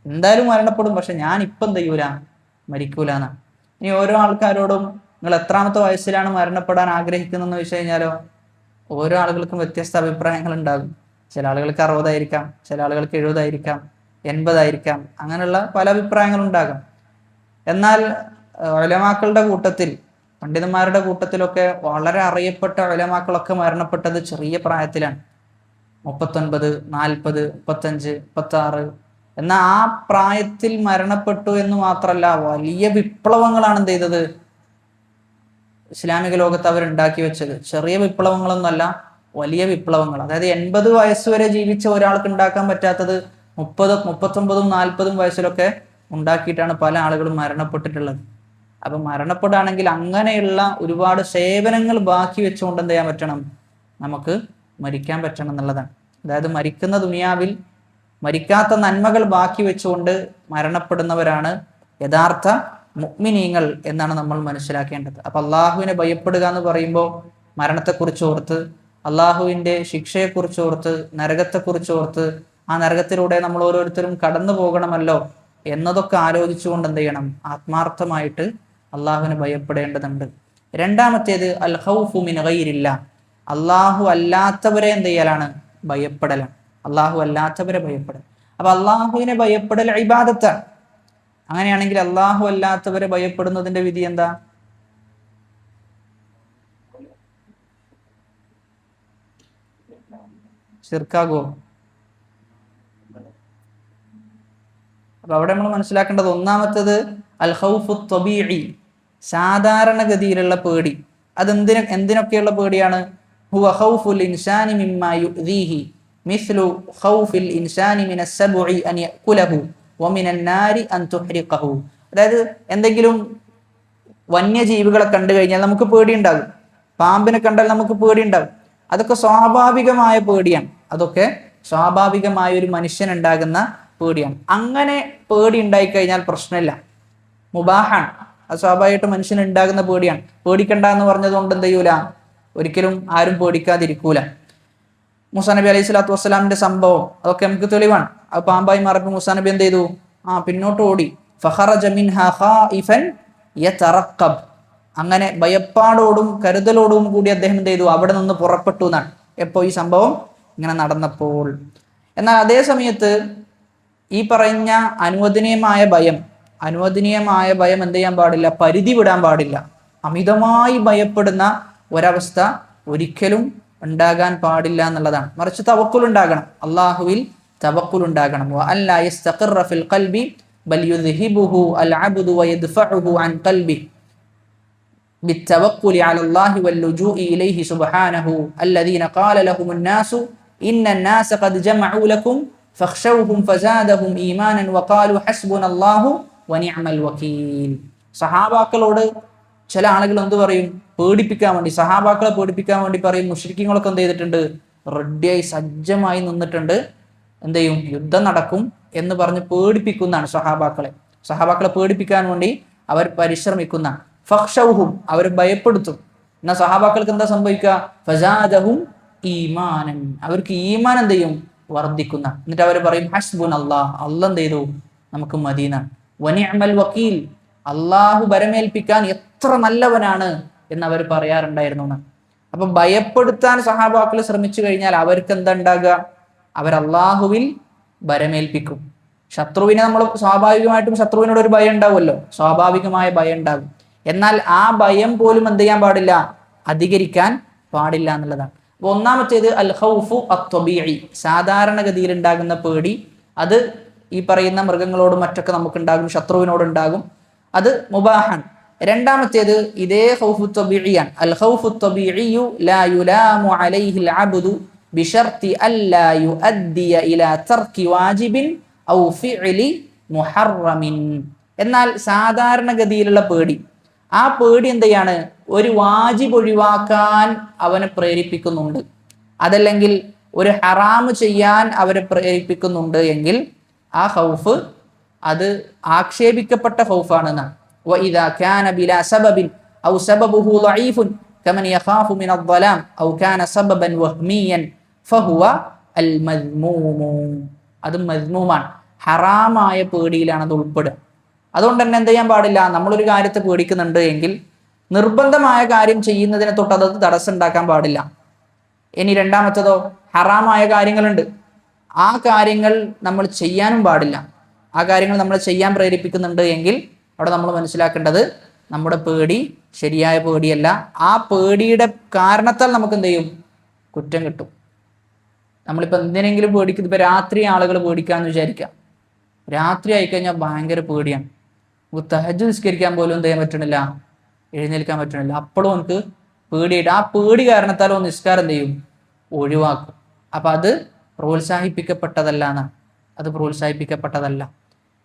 എന്തായാലും മരണപ്പെടും, പക്ഷെ ഞാൻ ഇപ്പം എന്ത് ചെയ്യൂല, മരിക്കൂല എന്നാണ്. ഇനി ഓരോ ആൾക്കാരോടും നിങ്ങൾ എത്രാമത്തെ വയസ്സിലാണ് മരണപ്പെടാൻ ആഗ്രഹിക്കുന്നതെന്ന് വെച്ച് കഴിഞ്ഞാലോ, ഓരോ ആളുകൾക്കും വ്യത്യസ്ത അഭിപ്രായങ്ങൾ ഉണ്ടാകും. ചില ആളുകൾക്ക് 60 ആയിരിക്കാം, ചില ആളുകൾക്ക് 70 ആയിരിക്കാം, 80 ആയിരിക്കാം, അങ്ങനെയുള്ള പല അഭിപ്രായങ്ങളുണ്ടാകാം. എന്നാൽ ഉലമാക്കളുടെ കൂട്ടത്തിൽ, പണ്ഡിതന്മാരുടെ കൂട്ടത്തിലൊക്കെ വളരെ അറിയപ്പെട്ട ഉലമാക്കളൊക്കെ മരണപ്പെട്ടത് ചെറിയ പ്രായത്തിലാണ്. 39, 40, 35, 36. എന്നാൽ ആ പ്രായത്തിൽ മരണപ്പെട്ടു എന്ന് മാത്രമല്ല, വലിയ വിപ്ലവങ്ങളാണ് എന്ത് ചെയ്തത്, ഇസ്ലാമിക ലോകത്ത് അവരുണ്ടാക്കി വെച്ചത്. ചെറിയ വിപ്ലവങ്ങളൊന്നുമല്ല, വലിയ വിപ്ലവങ്ങൾ. അതായത് 80 വയസ്സ് വരെ ജീവിച്ച ഒരാൾക്ക് ഉണ്ടാക്കാൻ പറ്റാത്തത് 30, 39, 40 വയസ്സിലൊക്കെ ഉണ്ടാക്കിയിട്ടാണ് പല ആളുകളും മരണപ്പെട്ടിട്ടുള്ളത്. അപ്പൊ മരണപ്പെടുകയാണെങ്കിൽ അങ്ങനെയുള്ള ഒരുപാട് സേവനങ്ങൾ ബാക്കി വെച്ചുകൊണ്ട് എന്ത് ചെയ്യാൻ പറ്റണം, നമുക്ക് മരിക്കാൻ പറ്റണം എന്നുള്ളതാണ്. അതായത് മരിക്കുന്ന ദുനിയാവിൽ മരിക്കാത്ത നന്മകൾ ബാക്കി വെച്ചുകൊണ്ട് മരണപ്പെടുന്നവരാണ് യഥാർത്ഥ മുഅ്മിനീങ്ങൾ എന്നാണ് നമ്മൾ മനസ്സിലാക്കേണ്ടത്. അപ്പൊ അള്ളാഹുവിനെ ഭയപ്പെടുക എന്ന് പറയുമ്പോൾ മരണത്തെക്കുറിച്ച് ഓർത്ത്, അള്ളാഹുവിൻ്റെ ശിക്ഷയെക്കുറിച്ച് ഓർത്ത്, നരകത്തെക്കുറിച്ച് ഓർത്ത്, ആ നരകത്തിലൂടെ നമ്മൾ ഓരോരുത്തരും കടന്നു പോകണമല്ലോ എന്നതൊക്കെ ആലോചിച്ചുകൊണ്ട് എന്ത് ചെയ്യണം, ആത്മാർത്ഥമായിട്ട് അള്ളാഹുവിനെ ഭയപ്പെടേണ്ടതുണ്ട്. രണ്ടാമത്തേത് അൽ ഖൗഫു മിൻ ഗൈരില്ല, അള്ളാഹു അല്ലാത്തവരെ എന്ത് ചെയ്യലാണ്? ഭയപ്പെടലാണ്. അള്ളാഹു അല്ലാത്തവരെ ഭയപ്പെടൽ. അപ്പൊ അള്ളാഹുവിനെ ഭയപ്പെടൽ ഇബാദത്താണ്. അങ്ങനെയാണെങ്കിൽ അള്ളാഹു അല്ലാത്തവരെ ഭയപ്പെടുന്നതിന്റെ വിധി എന്താ? ശിർക്കാകോ? അപ്പൊ അവിടെ നമ്മൾ മനസ്സിലാക്കേണ്ടത് ഒന്നാമത്തത് അൽ ഖൗഫു ത്വബീഇ, സാധാരണഗതിയിലുള്ള പേടി. എന്തിനൊക്കെയുള്ള പേടിയാണ്? ഹുവ ഖൗഫുൽ ഇൻസാനി മിമ്മാ യുഅ്ദീഹി മിസ്ലു ഖൗഫിൽ ഇൻസാനി മിനസ് സബ്ഇ അൻ യഅകുലഹു വമിനൻ നാരി അൻ തുഹ്രിഖഹു. അതായത് എന്തെങ്കിലും വന്യജീവികളെ കണ്ടു കഴിഞ്ഞാൽ നമുക്ക് പേടിയുണ്ടാകും. പാമ്പിനെ കണ്ടാൽ നമുക്ക് പേടിയുണ്ടാകും. അതൊക്കെ സ്വാഭാവികമായ പേടിയാണ്. അതൊക്കെ സ്വാഭാവികമായ ഒരു മനുഷ്യനുണ്ടാകുന്ന പേടിയാണ്. അങ്ങനെ പേടി ഉണ്ടായിക്കഴിഞ്ഞാൽ പ്രശ്നമില്ല, മുബാഹാണ്. അത് സ്വാഭാവികമായിട്ട് മനുഷ്യന് ഉണ്ടാകുന്ന പേടിയാണ്. പേടിക്കണ്ട എന്ന് പറഞ്ഞതുകൊണ്ട് എന്ത് ചെയ്യൂല? ഒരിക്കലും ആരും പേടിക്കാതിരിക്കൂല. മൂസാ നബി അലൈഹി സ്വലാത്തു വസ്സലാമിന്റെ സംഭവം അതൊക്കെ നമുക്ക് തെളിവാണ്. അത് പാമ്പായി മാറപ്പോൾ മൂസാ നബി എന്ത് ചെയ്തു? പിന്നോട്ട് ഓടി. ഫഖറജ മിൻഹാ ഖായിഫൻ യതറഖബ്, അങ്ങനെ ഭയപ്പാടോടും കരുതലോടും കൂടി അദ്ദേഹം എന്ത് ചെയ്തു? അവിടെ നിന്ന് പുറപ്പെട്ടു എന്നാണ്. എപ്പോ? ഈ സംഭവം ഇങ്ങനെ നടന്നപ്പോൾ. എന്നാൽ അതേ സമയത്ത് ഈ പറഞ്ഞ അനുവദനീയമായ ഭയം എന്ത് ചെയ്യാൻ പാടില്ല? പരിധി വിടാൻ പാടില്ല. അമിതമായി ഭയപ്പെടുന്ന ഒരവസ്ഥ ഒരിക്കലും ഉണ്ടാകാൻ പാടില്ല എന്നുള്ളതാണ്. മറിച്ച് തവക്കുൽ ഉണ്ടാകണം, അള്ളാഹുവിൽ തവക്കുൽ ഉണ്ടാകണം. വഅല്ലാ യസ്തഖിറ ഫിൽ ഖൽബി ബൽ യുദ്ഹിബുഹു അൽ അബ്ദു വയദ്ഫഉഹു അൻ ഖൽബി بالتوكل على الله واللجوء إليه سبحانه الذين قال لهم الناس إن الناس قد جمعوا لكم فاخشوهم فزادهم إيمانا وقالوا حسبنا الله ونعم الوكيل. സഹാബാക്കളോട് ചില ആളുകൾ എന്ത് പറയും? പേടിപ്പിക്കാൻ വേണ്ടി, സഹാബാക്കളെ പേടിപ്പിക്കാൻ വേണ്ടി പറയും. മുശ്രിക്കീങ്ങളൊക്കെ എന്ത് ചെയ്തിട്ടുണ്ട്? റെഡിയായി സജ്ജമായി നിന്നിട്ടുണ്ട്. എന്ത് ചെയ്യും? യുദ്ധം നടക്കും എന്ന് പറഞ്ഞ് പേടിപ്പിക്കുന്നതാണ് സഹാബാക്കളെ പേടിപ്പിക്കാൻ വേണ്ടി അവർ പരിശ്രമിക്കുന്ന. ഫഖ്ശൗഹും, അവർ ഭയപ്പെടുത്തും. എന്നാൽ സഹാബാക്കൾക്ക് എന്താ സംഭവിക്കുക? ഫസാദഹും ഈമാനൻ, അവർക്ക് ഈമാൻ എന്ത് ചെയ്യും? വർദ്ധിക്കുന്ന. എന്നിട്ട് അവർ പറയും ഹസ്ബുനല്ലാഹ്, അല്ലാഹ് എന്ത് ചെയ്തു? നമുക്ക് മദീന. വനിഅമൽ വക്കീൽ, അള്ളാഹു ഭരമേൽപ്പിക്കാൻ എത്ര നല്ലവനാണ് എന്ന് അവർ പറയാറുണ്ടായിരുന്നു. അപ്പൊ ഭയപ്പെടുത്താൻ സഹാബാക്കൾ ശ്രമിച്ചു കഴിഞ്ഞാൽ അവർക്ക് എന്താ ഉണ്ടാകുക? അവർ അള്ളാഹുവിൽ ഭരമേൽപ്പിക്കും. ശത്രുവിനെ നമ്മൾ സ്വാഭാവികമായിട്ടും ശത്രുവിനോട് ഒരു ഭയം ഉണ്ടാവുമല്ലോ, സ്വാഭാവികമായ ഭയം ഉണ്ടാകും. എന്നാൽ ആ ഭയം പോലും എന്ത് ചെയ്യാൻ പാടില്ല? അധികരിക്കാൻ പാടില്ല എന്നുള്ളതാണ്. അപ്പൊ ഒന്നാമത്തേത് അൽ ഖൗഫു അത്വബീഇ, സാധാരണഗതിയിൽ ഉണ്ടാകുന്ന പേടി. അത് ഈ പറയുന്ന മൃഗങ്ങളോടും മറ്റൊക്കെ നമുക്കുണ്ടാകും, ശത്രുവിനോടുണ്ടാകും. അത് മുബാഹാൻ. രണ്ടാമത്തേത് ഇതേ ഖൗഫു ത്വബീഇയാണ്. അൽ ഖൗഫു ത്വബീഇയു ലാ യുലാമു അലൈഹിൽ അബ്ദു ബിശർത്തി അല്ലാ യുഅദ്ദിയ ഇലാ തർക്കി വാജിബിൻ ഔ ഫിഅലി മുഹറമിൻ. എന്നാൽ സാധാരണഗതിയിലുള്ള പേടി, ആ പേടി എന്തെയാണ്? ഒരു വാജിബ് ഒഴിവാക്കാൻ അവനെ പ്രേരിപ്പിക്കുന്നുണ്ട്, അതല്ലെങ്കിൽ ഒരു ഹറാമ് ചെയ്യാൻ അവരെ പ്രേരിപ്പിക്കുന്നുണ്ട് എങ്കിൽ ആ ഖൗഫ് അത് ആക്ഷേപിക്കപ്പെട്ട ഖൗഫാണെന്നാണ്. വഇദാ കാന ബിലാ സബബിൻ ഔ സബബുഹു ളഈഫുൻ കമൻ യഖാഫു മിന അദ്ദലാം ഔ കാന സബബൻ വഹ്മിയൻ ഫഹുവ അൽ മദ്മൂമു. അത് മദ്മൂമാണ്, ഹറാമായ പേടിയിലാണ് അത് ഉൾപ്പെടുക. അതുകൊണ്ട് തന്നെ എന്ത് ചെയ്യാൻ പാടില്ല? നമ്മളൊരു കാര്യത്തെ പേടിക്കുന്നുണ്ട് എങ്കിൽ നിർബന്ധമായ കാര്യം ചെയ്യുന്നതിനെ തൊട്ട് അത് തടസ്സം ഉണ്ടാക്കാൻ പാടില്ല. ഇനി രണ്ടാമത്തതോ, ഹറാമായ കാര്യങ്ങളുണ്ട്, ആ കാര്യങ്ങൾ നമ്മൾ ചെയ്യാനും പാടില്ല. ആ കാര്യങ്ങൾ നമ്മൾ ചെയ്യാൻ പ്രേരിപ്പിക്കുന്നുണ്ട് എങ്കിൽ അവിടെ നമ്മൾ മനസ്സിലാക്കേണ്ടത് നമ്മുടെ പേടി ശരിയായ പേടിയല്ല. ആ പേടിയുടെ കാരണത്താൽ നമുക്ക് എന്ത് ചെയ്യും? കുറ്റം കിട്ടും. നമ്മളിപ്പോൾ എന്തിനെങ്കിലും പേടിക്കുന്നത്, ഇപ്പം രാത്രി ആളുകൾ പേടിക്കാമെന്ന് വിചാരിക്കാം. രാത്രി ആയിക്കഴിഞ്ഞാൽ ഭയങ്കര പേടിയാണ്. തഹജ്ജുദ് നിസ്കരിക്കാൻ പോലും എന്ത് ചെയ്യാൻ പറ്റണില്ല, എഴുന്നേൽക്കാൻ പറ്റണില്ല. അപ്പോഴും നമുക്ക് പേടിയായിട്ട്, ആ പേടി കാരണത്താൽ നിസ്കാരം എന്ത് ചെയ്യും? ഒഴിവാക്കും. അപ്പം അത് പ്രോത്സാഹിപ്പിക്കപ്പെട്ടതല്ല എന്നാണ്, അത് പ്രോത്സാഹിപ്പിക്കപ്പെട്ടതല്ല.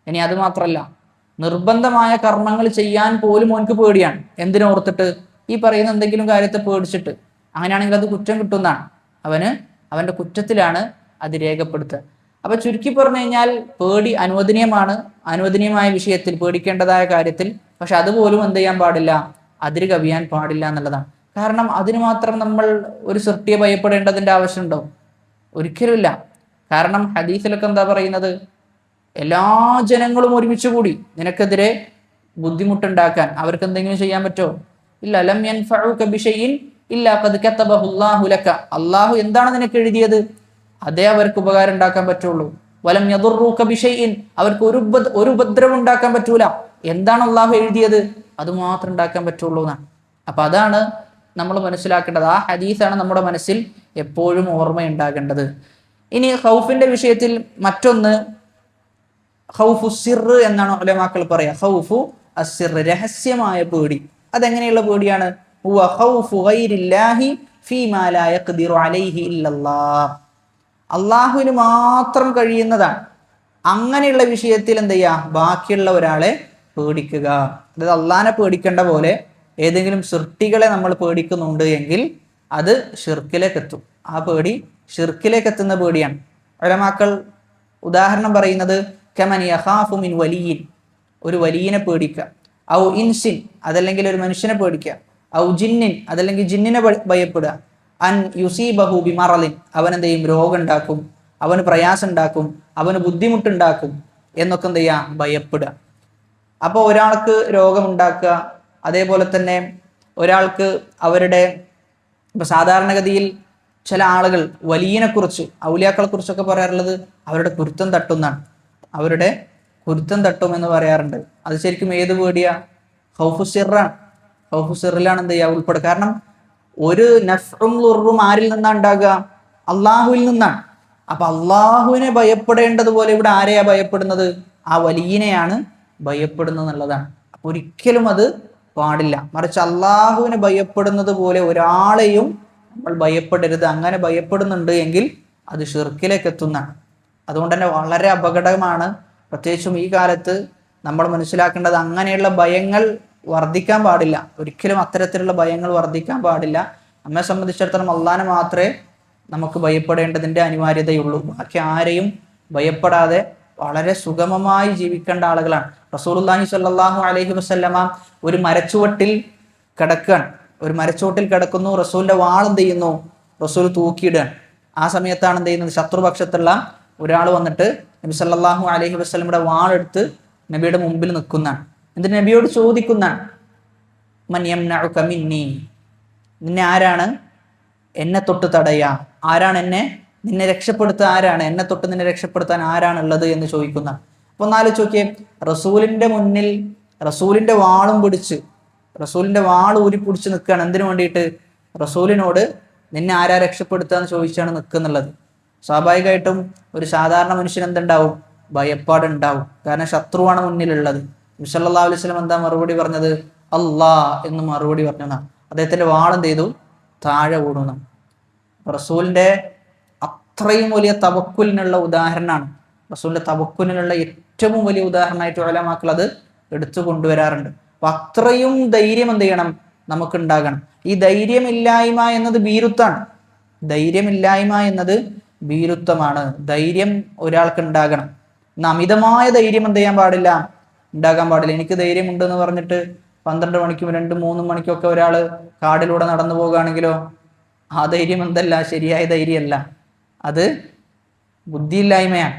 ഇനി അത് മാത്രമല്ല, നിർബന്ധമായ കർമ്മങ്ങൾ ചെയ്യാൻ പോലും അവനക്ക് പേടിയാണ്. എന്തിനോർത്തിട്ട്? ഈ പറയുന്ന എന്തെങ്കിലും കാര്യത്തെ പേടിച്ചിട്ട്. അങ്ങനെയാണെങ്കിൽ അത് കുറ്റം കിട്ടുന്നതാണ്. അവൻ്റെ കുറ്റത്തിലാണ് അത് രേഖപ്പെടുത്തുക. അപ്പൊ ചുരുക്കി പറഞ്ഞു കഴിഞ്ഞാൽ പേടി അനുവദനീയമാണ്, അനുവദനീയമായ വിഷയത്തിൽ, പേടിക്കേണ്ടതായ കാര്യത്തിൽ. പക്ഷെ അതുപോലും എന്ത് ചെയ്യാൻ പാടില്ല? അതിര് കവിയാൻ പാടില്ല എന്നുള്ളതാണ്. കാരണം അതിന് മാത്രം നമ്മൾ ഒരു സൃഷ്ടിയെ ഭയപ്പെടേണ്ടതിന്റെ ആവശ്യമുണ്ടോ? ഒരിക്കലുമില്ല. കാരണം ഹദീസിലൊക്കെ എന്താ പറയുന്നത്? എല്ലാ ജനങ്ങളും ഒരുമിച്ച് കൂടി നിനക്കെതിരെ ബുദ്ധിമുട്ടുണ്ടാക്കാൻ അവർക്ക് എന്തെങ്കിലും ചെയ്യാൻ പറ്റുമോ? ഇല്ല. ലം യൻഫഉക ബിശൈഇൻ ഇല്ലാ ഖദ് കതബഹു അല്ലാഹു ലക. അല്ലാഹു എന്താണ് നിനക്ക് എഴുതിയത് അതേ അവർക്ക് ഉപകാരം ഉണ്ടാക്കാൻ പറ്റുള്ളൂ. വലം യദുറൂക ബിശൈഇൻ, അവർക്ക് ഒരു ഉപദ്രവം ഉണ്ടാക്കാൻ പറ്റൂല. എന്താണ് അല്ലാഹു എഴുതിയത് അത് മാത്രം ഉണ്ടാക്കാൻ പറ്റുള്ളൂ എന്നാണ്. അപ്പൊ അതാണ് നമ്മൾ മനസ്സിലാക്കേണ്ടത്. ആ ഹദീസാണ് നമ്മുടെ മനസ്സിൽ എപ്പോഴും ഓർമ്മയുണ്ടാകേണ്ടത്. ഇനി ഖൗഫിന്റെ വിഷയത്തിൽ മറ്റൊന്ന് ഖൗഫു സിർറ് എന്നാണ് ഉലമാക്കൾ പറയാ. ഖൗഫു അസ്സിർറ്, രഹസ്യമായ പേടി. അതെങ്ങനെയുള്ള പേടിയാണ്? ഹുവ ഖൗഫു ഗൈരില്ലാഹി ഫീമാ ലാ യഖ്ദിറു അലൈഹി ഇല്ലല്ലാഹ്. അള്ളാഹുവിന് മാത്രം കഴിയുന്നതാണ്. അങ്ങനെയുള്ള വിഷയത്തിൽ എന്ത് ചെയ്യുക? ബാക്കിയുള്ള ഒരാളെ പേടിക്കുക. അതായത് അള്ളാഹിനെ പേടിക്കേണ്ട പോലെ ഏതെങ്കിലും സൃഷ്ടികളെ നമ്മൾ പേടിക്കുന്നുണ്ട് എങ്കിൽ അത് ഷിർക്കിലേക്ക് എത്തും. ആ പേടി ഷിർക്കിലേക്ക് എത്തുന്ന പേടിയാണ്. ഉലമാക്കൾ ഉദാഹരണം പറയുന്നത് കമൻ യഖാഫു മിൻ വലിയിൻ, ഒരു വലിയനെ പേടിക്കുക. ഔ ഇൻസിൻ, അതല്ലെങ്കിൽ ഒരു മനുഷ്യനെ പേടിക്കുക. ഔ ജിന്നിൻ, അതല്ലെങ്കിൽ ജിന്നിനെ ഭയപ്പെടുക. അൻ യുസീബഹു ബിമറലിൻ, അവൻ എന്ത് ചെയ്യും? രോഗം ഉണ്ടാക്കും, അവന് പ്രയാസം ഉണ്ടാക്കും, അവന് ബുദ്ധിമുട്ടുണ്ടാക്കും എന്നൊക്കെ എന്ത് ചെയ്യുക? ഭയപ്പെടുക. അപ്പോൾ ഒരാൾക്ക് രോഗമുണ്ടാക്കുക, അതേപോലെ തന്നെ ഒരാൾക്ക് അവരുടെ ഇപ്പൊ സാധാരണഗതിയിൽ ചില ആളുകൾ വലിയനെ കുറിച്ച്, ഔലിയാക്കളെ കുറിച്ചൊക്കെ പറയാറുള്ളത് അവരുടെ കുരുത്തം തട്ടുന്നാണ്. അവരുടെ കുരുത്തം തട്ടും എന്ന് പറയാറുണ്ട്. അത് ശരിക്കും ഏത് പേടിയാ? ഖൗഫു സിറാണ്. ഖൗഫു സിറിലാണ് എന്ത് ചെയ്യുക? ഉൾപ്പെടുക. കാരണം ഒരു നഫ്ഉം ളുർറും ആരിൽ നിന്നാണ് ഉണ്ടാകുക? അള്ളാഹുവിൽ നിന്നാണ്. അപ്പൊ അള്ളാഹുവിനെ ഭയപ്പെടേണ്ടതുപോലെ ഇവിടെ ആരെയാ ഭയപ്പെടുന്നത്? ആ വലിയനെയാണ് ഭയപ്പെടുന്നത് എന്നുള്ളതാണ്. അപ്പൊ ഒരിക്കലും അത് പാടില്ല. മറിച്ച് അള്ളാഹുവിനെ ഭയപ്പെടുന്നത് പോലെ ഒരാളെയും നമ്മൾ ഭയപ്പെടരുത്. അങ്ങനെ ഭയപ്പെടുന്നുണ്ട് എങ്കിൽ അത് ഷിർക്കിലേക്ക് എത്തുന്നതാണ്. അതുകൊണ്ട് തന്നെ വളരെ അപകടമാണ്. പ്രത്യേകിച്ചും ഈ കാലത്ത് നമ്മൾ മനസ്സിലാക്കേണ്ടത് അങ്ങനെയുള്ള ഭയങ്ങൾ വർദ്ധിക്കാൻ പാടില്ല. ഒരിക്കലും അത്തരത്തിലുള്ള ഭയങ്ങൾ വർദ്ധിക്കാൻ പാടില്ല. നമ്മെ സംബന്ധിച്ചിടത്തോളം അള്ളാഹിനെ മാത്രമേ നമുക്ക് ഭയപ്പെടേണ്ടതിൻ്റെ അനിവാര്യതയുള്ളൂ. ബാക്കി ആരെയും ഭയപ്പെടാതെ വളരെ സുഗമമായി ജീവിക്കേണ്ട ആളുകളാണ്. റസൂലുള്ളാഹി സ്വല്ലല്ലാഹു അലൈഹി വസല്ലമ ഒരു മരച്ചുവട്ടിൽ കിടക്കുകയാണ്. ഒരു മരച്ചുവട്ടിൽ കിടക്കുന്നു. റസൂലിന്റെ വാൾ എന്ത് ചെയ്യുന്നു? റസൂൽ തൂക്കിയിടുകയാണ്. ആ സമയത്താണ് എന്ത് ചെയ്യുന്നത്? ശത്രുപക്ഷത്തുള്ള ഒരാൾ വന്നിട്ട് നബി സല്ലല്ലാഹു അലൈഹി വസല്ലമയുടെ വാളെടുത്ത് നബിയുടെ മുമ്പിൽ നിൽക്കുന്നതാണ്. എന്നിട്ട് നബിയോട് ചോദിക്കുന്നതാണ്, മൻ യംനഉക മിന്നി, നിന്നെ ആരാണ് എന്നെ തൊട്ട് തടയുക? ആരാണ് നിന്നെ രക്ഷപ്പെടുത്തുക? ആരാണ് എന്നെ തൊട്ട് നിന്നെ രക്ഷപ്പെടുത്താൻ ആരാണുള്ളത് എന്ന് ചോദിക്കുന്ന. അപ്പൊ ഒന്നാലോചിച്ച് നോക്കിയേ, റസൂലിന്റെ മുന്നിൽ റസൂലിന്റെ വാളും പിടിച്ച്, റസൂലിന്റെ വാൾ ഊരിപ്പിടിച്ച് നിൽക്കുകയാണ്. എന്തിനു വേണ്ടിയിട്ട്? റസൂലിനോട് നിന്നെ ആരാ രക്ഷപ്പെടുത്തുക എന്ന് ചോദിച്ചാണ് നിൽക്കുന്നുള്ളത്. സ്വാഭാവികമായിട്ടും ഒരു സാധാരണ മനുഷ്യൻ എന്തുണ്ടാവും? ഭയപ്പാടുണ്ടാവും. കാരണം ശത്രുവാണ് മുന്നിലുള്ളത്. നബി സല്ലല്ലാഹു അലൈഹി വസല്ലം എന്താ മറുപടി പറഞ്ഞത്? അല്ലാ എന്ന് മറുപടി പറഞ്ഞതാണ്. അദ്ദേഹത്തിന്റെ വാളെന്ത് ചെയ്തു? താഴെ വീണു. റസൂലിന്റെ അത്രയും വലിയ തവക്കുലിനുള്ള ഉദാഹരണമാണ്. റസൂലിന്റെ തവക്കുലിനുള്ള ഏറ്റവും വലിയ ഉദാഹരണമായിട്ട് ഉലമാക്കൾ അത് എടുത്തു കൊണ്ടുവരാറുണ്ട്. അപ്പൊ അത്രയും ധൈര്യം എന്ത് ചെയ്യണം? നമുക്ക് ഉണ്ടാകണം. ഈ ധൈര്യമില്ലായ്മ എന്നത് ഭീരുത്വമാണ്. ധൈര്യമില്ലായ്മ എന്നത് ഭീരുത്വമാണ്. ധൈര്യം ഒരാൾക്ക് ഉണ്ടാകണം. അമിതമായ ധൈര്യം എന്ത് ചെയ്യാൻ പാടില്ല? ഉണ്ടാകാൻ പാടില്ല. എനിക്ക് ധൈര്യമുണ്ട് എന്ന് പറഞ്ഞിട്ട് 12 മണിക്കും 2-3 മണിക്കും ഒക്കെ ഒരാൾ കാടിലൂടെ നടന്നു പോകുകയാണെങ്കിലോ ആ ധൈര്യം എന്തല്ല? ശരിയായ ധൈര്യമല്ല, അത് ബുദ്ധിയില്ലായ്മയാണ്.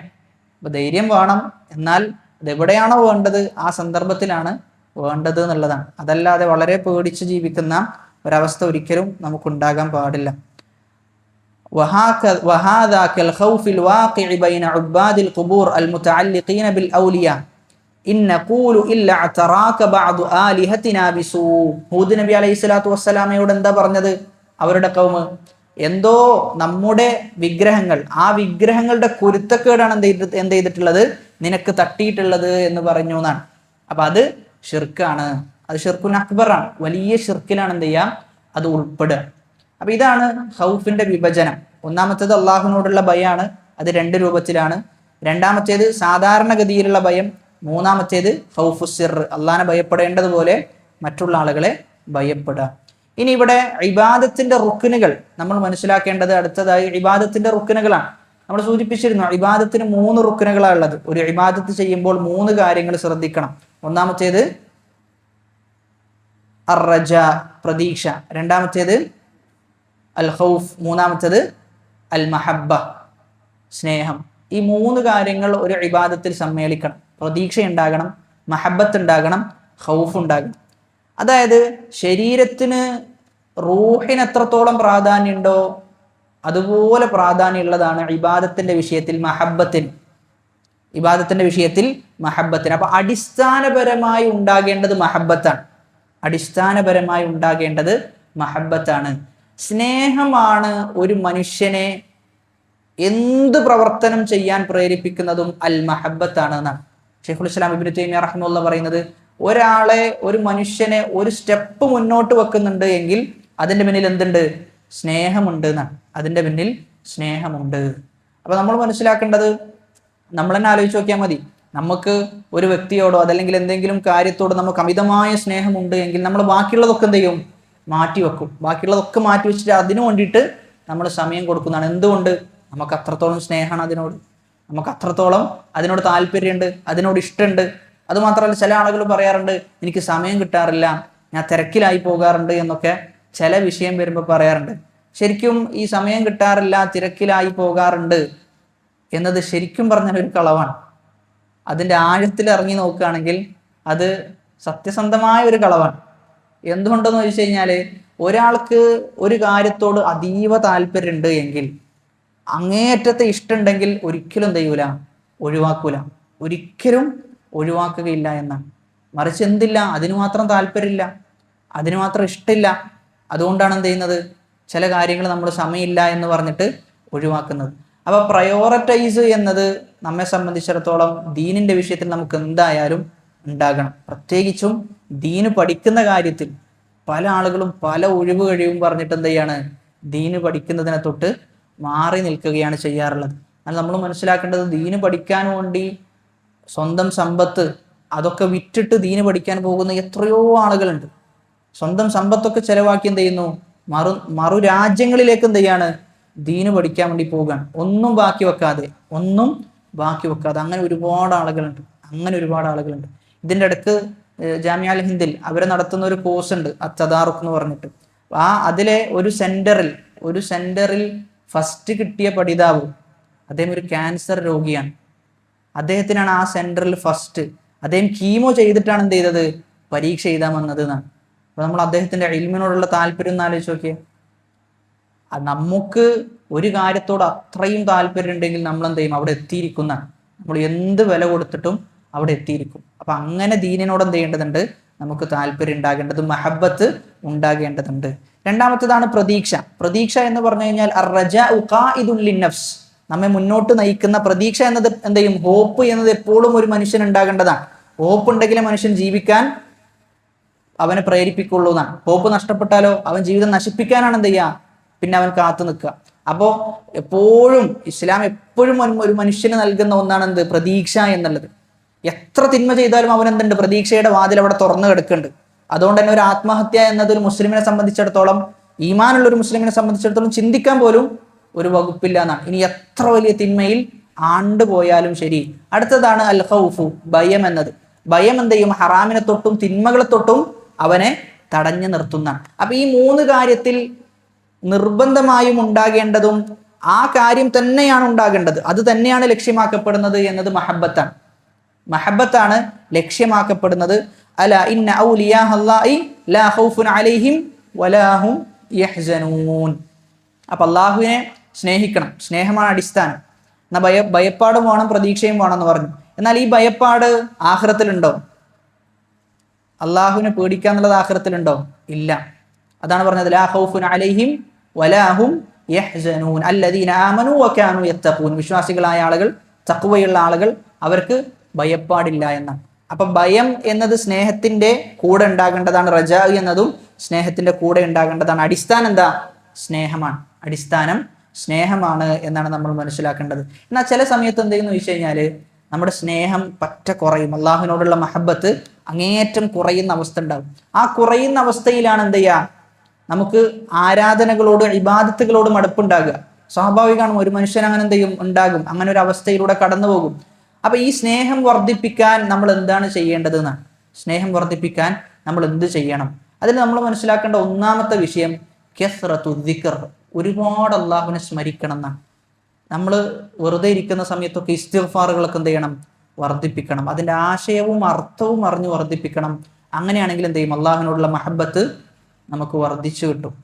അപ്പൊ ധൈര്യം വേണം, എന്നാൽ അതെവിടെയാണോ വേണ്ടത് ആ സന്ദർഭത്തിലാണ് വേണ്ടത് എന്നുള്ളതാണ്. അതല്ലാതെ വളരെ പേടിച്ച് ജീവിക്കുന്ന ഒരവസ്ഥ ഒരിക്കലും നമുക്കുണ്ടാകാൻ പാടില്ല. وهذا كالخوف الواقع بين عباد القبور المتعلقين بالأولياء إن نقول إلا اعتراك بعض آلهتنا بسوء. ഹൂദ് നബി അലൈഹി സ്വലാത്തു വസ്സലാമയോട് എന്താ പറഞ്ഞത്? അവരുടെ കൗമ് എന്തോ നമ്മുടെ വിഗ്രഹങ്ങൾ, ആ വിഗ്രഹങ്ങളുടെ കുരുത്തക്കേടാണ് എന്ത് ചെയ്തിട്ടുള്ളത്? നിനക്ക് തട്ടിയിട്ടുള്ളത് എന്ന് പറഞ്ഞു എന്നാണ്. അപ്പൊ അത് ഷിർക്കാണ്. അത് ഷിർക്കുൻ അക്ബറാണ്. വലിയ ഷിർക്കിലാണ് എന്ത് ചെയ്യാം? അത് ഉൾപ്പെടുക. അപ്പൊ ഇതാണ് ഖൗഫിന്റെ വിഭജനം. ഒന്നാമത്തേത് അള്ളാഹുവിനോടുള്ള ഭയമാണ്. അത് 2 രൂപത്തിലാണ്. രണ്ടാമത്തേത് സാധാരണഗതിയിലുള്ള ഭയം. മൂന്നാമത്തേത് ഖൗഫു സിർ, അള്ളാഹിനെ ഭയപ്പെടേണ്ടതുപോലെ മറ്റുള്ള ആളുകളെ ഭയപ്പെടുക. ഇനി ഇവിടെ ഇബാദത്തിന്റെ റുക്നുകൾ നമ്മൾ മനസ്സിലാക്കേണ്ടത് അടുത്തതായി ഇബാദത്തിന്റെ റുക്നുകളാണ്. നമ്മൾ സൂചിപ്പിച്ചിരുന്നു, ഇബാദത്തിന് 3 റുക്നുകളാണ് ഉള്ളത്. ഒരു ഇബാദത്ത് ചെയ്യുമ്പോൾ 3 കാര്യങ്ങൾ ശ്രദ്ധിക്കണം. ഒന്നാമത്തേത് അർറജ, പ്രതീക്ഷ. രണ്ടാമത്തേത് അൽ ഖൗഫ്. മൂന്നാമത്തേത് അൽ മഹബ്ബ, സ്നേഹം. ഈ 3 കാര്യങ്ങൾ ഒരു ഇബാദത്തിൽ സമ്മേളിക്കണം. പ്രതീക്ഷ ഉണ്ടാകണം, മഹബ്ബത്ത് ഉണ്ടാകണം, ഖൗഫ് ഉണ്ടാകണം. അതായത് ശരീരത്തിന് റൂഹിന് എത്രത്തോളം പ്രാധാന്യമുണ്ടോ അതുപോലെ പ്രാധാന്യമുള്ളതാണ് ഇബാദത്തിന്റെ വിഷയത്തിൽ മഹബ്ബത്തിന്. അപ്പൊ അടിസ്ഥാനപരമായി ഉണ്ടാകേണ്ടത് മഹബ്ബത്താണ്. സ്നേഹമാണ് ഒരു മനുഷ്യനെ എന്ത് പ്രവർത്തനം ചെയ്യാൻ പ്രേരിപ്പിക്കുന്നതും അൽ മഹബ്ബത്താണ് എന്നാണ് ശൈഖുൽ ഇസ്ലാം ഇബ്നു തൈമിയ്യ റഹിമഹുല്ലാഹ് പറയുന്നത്. ഒരു മനുഷ്യനെ ഒരു സ്റ്റെപ്പ് മുന്നോട്ട് വെക്കുന്നുണ്ട് എങ്കിൽ അതിന്റെ പിന്നിൽ എന്തുണ്ട്? സ്നേഹമുണ്ട് എന്നാണ്. അപ്പൊ നമ്മൾ മനസ്സിലാക്കേണ്ടത്, നമ്മൾ തന്നെ ആലോചിച്ച് നോക്കിയാൽ മതി. നമുക്ക് ഒരു വ്യക്തിയോടോ അതല്ലെങ്കിൽ എന്തെങ്കിലും കാര്യത്തോടോ നമുക്ക് അമിതമായ സ്നേഹമുണ്ട് എങ്കിൽ നമ്മൾ ബാക്കിയുള്ളതൊക്കെ എന്ത് ചെയ്യും? ബാക്കിയുള്ളതൊക്കെ മാറ്റി വെച്ചിട്ട് അതിനു വേണ്ടിയിട്ട് നമ്മൾ സമയം കൊടുക്കുന്നതാണ്. എന്തുകൊണ്ട്? നമുക്ക് അത്രത്തോളം സ്നേഹമാണ് അതിനോട്, നമുക്ക് അത്രത്തോളം അതിനോട് താല്പര്യമുണ്ട്, അതിനോട് ഇഷ്ടമുണ്ട്. അതുമാത്രമല്ല, ചില ആളുകൾ പറയാറുണ്ട് എനിക്ക് സമയം കിട്ടാറില്ല, ഞാൻ തിരക്കിലായി പോകാറുണ്ട് എന്നൊക്കെ ചില വിഷയം വരുമ്പോൾ പറയാറുണ്ട്. ശരിക്കും ഈ സമയം കിട്ടാറില്ല, തിരക്കിലായി പോകാറുണ്ട് എന്നത് ശരിക്കും പറഞ്ഞാൽ ഒരു കളവാണ്. അതിൻ്റെ ആഴത്തിൽ ഇറങ്ങി നോക്കുകയാണെങ്കിൽ അത് സത്യസന്ധമായ ഒരു കളവാണ്. എന്തുകൊണ്ടെന്ന് ചോദിച്ചു കഴിഞ്ഞാൽ, ഒരാൾക്ക് ഒരു കാര്യത്തോട് അതീവ താല്പര്യമുണ്ട് എങ്കിൽ, അങ്ങേയറ്റത്തെ ഇഷ്ടമുണ്ടെങ്കിൽ ഒരിക്കലും എന്ത് ചെയ്യൂല? ഒരിക്കലും ഒഴിവാക്കുകയില്ല എന്നാണ്. മറിച്ച് എന്തില്ല? അതിന് മാത്രം താല്പര്യമില്ല, അതിന് മാത്രം ഇഷ്ടമില്ല. അതുകൊണ്ടാണ് എന്ത് ചെയ്യുന്നത്? ചില കാര്യങ്ങൾ നമ്മൾ സമയമില്ല എന്ന് പറഞ്ഞിട്ട് ഒഴിവാക്കുന്നത്. അപ്പൊ പ്രയോറിറ്റൈസ് എന്നത് നമ്മെ സംബന്ധിച്ചിടത്തോളം ദീനിന്റെ വിഷയത്തിൽ നമുക്ക് എന്തായാലും ഉണ്ടാകണം. പ്രത്യേകിച്ചും ദീന് പഠിക്കുന്ന കാര്യത്തിൽ പല ആളുകളും പല ഒഴിവ് കഴിവും പറഞ്ഞിട്ട് എന്ത് ചെയ്യാണ്? ദീന് പഠിക്കുന്നതിനെ തൊട്ട് മാറി നിൽക്കുകയാണ് ചെയ്യാറുള്ളത്. എന്നാൽ നമ്മൾ മനസ്സിലാക്കേണ്ടത്, ദീന് പഠിക്കാൻ വേണ്ടി സ്വന്തം സമ്പത്ത് അതൊക്കെ വിറ്റിട്ട് ദീന് പഠിക്കാൻ പോകുന്ന എത്രയോ ആളുകളുണ്ട്. സ്വന്തം സമ്പത്തൊക്കെ ചെലവാക്കി എന്ത് ചെയ്യുന്നു? മറു രാജ്യങ്ങളിലേക്ക് എന്ത് ചെയ്യാണ്? ദീന് പഠിക്കാൻ വേണ്ടി പോവുകയാണ്. ഒന്നും ബാക്കി വെക്കാതെ. അങ്ങനെ ഒരുപാട് ആളുകളുണ്ട്. ഇതിൻ്റെ അടുത്ത് ജാമിഅ അൽ ഹിന്ദിൽ അവർ നടത്തുന്ന ഒരു കോഴ്സ് ഉണ്ട്, അത്തദാറുക്ക് എന്ന് പറഞ്ഞിട്ട്. അതിലെ ഒരു സെന്ററിൽ ഫസ്റ്റ് കിട്ടിയ പഠിതാവ്, അദ്ദേഹം ഒരു ക്യാൻസർ രോഗിയാണ്. അദ്ദേഹത്തിനാണ് ആ സെന്ററിൽ ഫസ്റ്റ്. അദ്ദേഹം കീമോ ചെയ്തിട്ടാണ് എന്ത് ചെയ്തത്? പരീക്ഷ എഴുതാൻ വന്നത് എന്നാണ്. അപ്പൊ നമ്മൾ അദ്ദേഹത്തിന്റെ ഇൽമിനോടുള്ള താല്പര്യം ഒന്ന് ആലോചിച്ച് നോക്കിയേ. നമുക്ക് ഒരു കാര്യത്തോട് അത്രയും താല്പര്യം ഉണ്ടെങ്കിൽ നമ്മൾ എന്ത് ചെയ്യും? അവിടെ എത്തിയിരിക്കുന്നതാണ്. നമ്മൾ എന്ത് വില കൊടുത്തിട്ടും അവിടെ എത്തിയിരിക്കും. അപ്പൊ അങ്ങനെ ദീനിനോട് എന്ത് ചെയ്യേണ്ടതുണ്ട്? നമുക്ക് താല്പര്യം ഉണ്ടാകേണ്ടത്, മഹബ്ബത്ത് ഉണ്ടാകേണ്ടതുണ്ട്. രണ്ടാമത്തേതാണ് പ്രതീക്ഷ എന്ന് പറഞ്ഞു കഴിഞ്ഞാൽ അർറജാഉ ഖായിദുൻ ലിന്നഫ്സ്, നമ്മെ മുന്നോട്ട് നയിക്കുന്ന പ്രതീക്ഷ എന്നത് എന്ത് ചെയ്യും? ഹോപ്പ് എന്നത് എപ്പോഴും ഒരു മനുഷ്യൻ ഉണ്ടാകേണ്ടതാണ്. ഹോപ്പ് ഉണ്ടെങ്കിലേ മനുഷ്യൻ ജീവിക്കാൻ അവനെ പ്രേരിപ്പിക്കുള്ളൂ എന്നാണ്. ഹോപ്പ് നഷ്ടപ്പെട്ടാലോ അവൻ ജീവിതം നശിപ്പിക്കാനാണ് എന്ത് ചെയ്യുക? പിന്നെ അവൻ കാത്തു നിൽക്കുക. അപ്പോൾ എപ്പോഴും ഇസ്ലാം എപ്പോഴും ഒരു മനുഷ്യന് നൽകുന്ന ഒന്നാണ് എന്ത്? പ്രതീക്ഷ എന്നുള്ളത്. എത്ര തിന്മ ചെയ്താലും അവൻ എന്തുണ്ട്? പ്രതീക്ഷയുടെ വാതിൽ അവിടെ തുറന്നു കിടക്കുന്നുണ്ട്. അതുകൊണ്ട് തന്നെ ഒരു ആത്മഹത്യ എന്നത് ഒരു മുസ്ലിമിനെ സംബന്ധിച്ചിടത്തോളം, ഈമാനുള്ള ഒരു മുസ്ലിമിനെ സംബന്ധിച്ചിടത്തോളം ചിന്തിക്കാൻ പോലും ഒരു വകുപ്പില്ല എന്നാണ്. ഇനി എത്ര വലിയ തിന്മയിൽ ആണ്ടുപോയാലും ശരി. അടുത്തതാണ് അൽ ഖൗഫു, ഭയം എന്നത്. ഭയം എന്ത് ചെയ്യും? ഹറാമിനെ തൊട്ടും തിന്മകളെ തൊട്ടും അവനെ തടഞ്ഞു നിർത്തുന്നതാണ്. അപ്പൊ ഈ മൂന്ന് കാര്യത്തിൽ നിർബന്ധമായും ഉണ്ടാകേണ്ടതും ആ കാര്യം തന്നെയാണ് ഉണ്ടാകേണ്ടത്, അത് തന്നെയാണ് ലക്ഷ്യമാക്കപ്പെടുന്നത് എന്നത് മഹബ്ബത്താണ് ലക്ഷ്യമാക്കപ്പെടുന്നത്. അല ഇന്ന ഔലിയാ അല്ലാഹി ലാ ഖൗഫുൻ അലൈഹിം വലാ ഹും യഹ്സനൂൻ. അപ്പൊ അള്ളാഹുവിനെ സ്നേഹിക്കണം, സ്നേഹമാണ് അടിസ്ഥാനം. എന്നാ ഭയപ്പാടും വേണം, പ്രതീക്ഷയും വേണമെന്ന് പറഞ്ഞു. എന്നാൽ ഈ ഭയപ്പാട് ആഖിറത്തിലുണ്ടോ? അള്ളാഹുവിനെ പേടിക്കാന്നുള്ളത് ആഖിറത്തിലുണ്ടോ? ഇല്ല. അതാണ് പറഞ്ഞത് ലാ ഖൗഫുൻ അലൈഹിം വലാ ഹും യഹ്സനൂൻ അല്ലദീന ആമനൂ വകാനൂ യത്തഖൂൻ. വിശ്വാസികളായ ആളുകൾ, തഖ്വയുള്ള ആളുകൾ, അവർക്ക് ഭയപ്പാടില്ല എന്നാണ്. അപ്പൊ ഭയം എന്നത് സ്നേഹത്തിന്റെ കൂടെ ഉണ്ടാകേണ്ടതാണ്. റജാ എന്നതും സ്നേഹത്തിന്റെ കൂടെ ഉണ്ടാകേണ്ടതാണ്. അടിസ്ഥാനം എന്താ? അടിസ്ഥാനം സ്നേഹമാണ് എന്നാണ് നമ്മൾ മനസ്സിലാക്കേണ്ടത്. എന്നാൽ ചില സമയത്ത് എന്തെന്ന് വെച്ച് കഴിഞ്ഞാല് നമ്മുടെ സ്നേഹം പറ്റ കുറയും. അള്ളാഹുവിനോടുള്ള മഹബ്ബത്ത് അങ്ങേയറ്റം കുറയുന്ന അവസ്ഥ ഉണ്ടാകും. ആ കുറയുന്ന അവസ്ഥയിലാണ് എന്ത് ചെയ്യുക? നമുക്ക് ആരാധനകളോട്, ഇബാദത്തുകളോട് മടുപ്പുണ്ടാകുക. സ്വാഭാവികമാണ്, ഒരു മനുഷ്യൻ അങ്ങനെ എന്ത് ചെയ്യും? ഉണ്ടാകും. അങ്ങനെ ഒരു അവസ്ഥയിലൂടെ കടന്നു പോകും. അപ്പൊ ഈ സ്നേഹം വർദ്ധിപ്പിക്കാൻ നമ്മൾ എന്താണ് ചെയ്യേണ്ടത് എന്നാണ്. സ്നേഹം വർദ്ധിപ്പിക്കാൻ നമ്മൾ എന്ത് ചെയ്യണം? അതിൽ നമ്മൾ മനസ്സിലാക്കേണ്ട ഒന്നാമത്തെ വിഷയം കസ്റത്തു ദിക്ർ, ഒരുപാട് അള്ളാഹുവിനെ സ്മരിക്കണം എന്നാണ്. നമ്മൾ വെറുതെ ഇരിക്കുന്ന സമയത്തൊക്കെ ഇസ്തിഗ്ഫാറുകളൊക്കെ എന്ത് ചെയ്യണം? വർദ്ധിപ്പിക്കണം. അതിൻ്റെ ആശയവും അർത്ഥവും അറിഞ്ഞ് വർദ്ധിപ്പിക്കണം. അങ്ങനെയാണെങ്കിൽ എന്ത് ചെയ്യും? അള്ളാഹുവിനോടുള്ള മഹബത്ത് നമുക്ക് വർദ്ധിച്ചു കിട്ടും.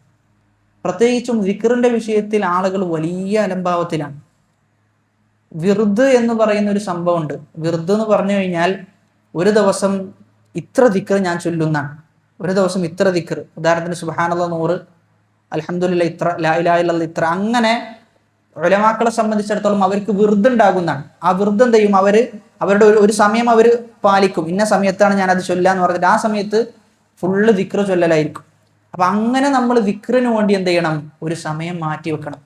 പ്രത്യേകിച്ചും ദിക്റിന്റെ വിഷയത്തിൽ ആളുകൾ വലിയ അലംഭാവത്തിലാണ്. വിർദ് എന്ന് പറയുന്ന ഒരു സംഭവമുണ്ട്. വിർദ് എന്ന് പറഞ്ഞു കഴിഞ്ഞാൽ ഒരു ദിവസം ഇത്ര ദിക്ർ ഞാൻ ചൊല്ലുന്നാണ്. ഒരു ദിവസം ഇത്ര ദിക്ർ, ഉദാഹരണത്തിന് സുബ്ഹാനല്ലാഹ് 100, അൽഹംദുലില്ലാഹ് ഇത്ര, ലാ ഇലാഹ ഇല്ലല്ലാഹ് ഇത്ര. അങ്ങനെ ഉലമാക്കളെ സംബന്ധിച്ചിടത്തോളം അവർക്ക് വിർദ് ഉണ്ടാകുന്നതാണ്. ആ വിർദ് എന്ത് ചെയ്യും? അവരുടെ ഒരു സമയം അവർ പാലിക്കും. ഇന്ന സമയത്താണ് ഞാൻ അത് ചൊല്ലാന്ന് പറഞ്ഞിട്ട് ആ സമയത്ത് ഫുള്ള് ദിക്ർ ചൊല്ലലായിരിക്കും. അപ്പൊ അങ്ങനെ നമ്മൾ ദിക്റിന് വേണ്ടി എന്ത് ചെയ്യണം? ഒരു സമയം മാറ്റി വെക്കണം.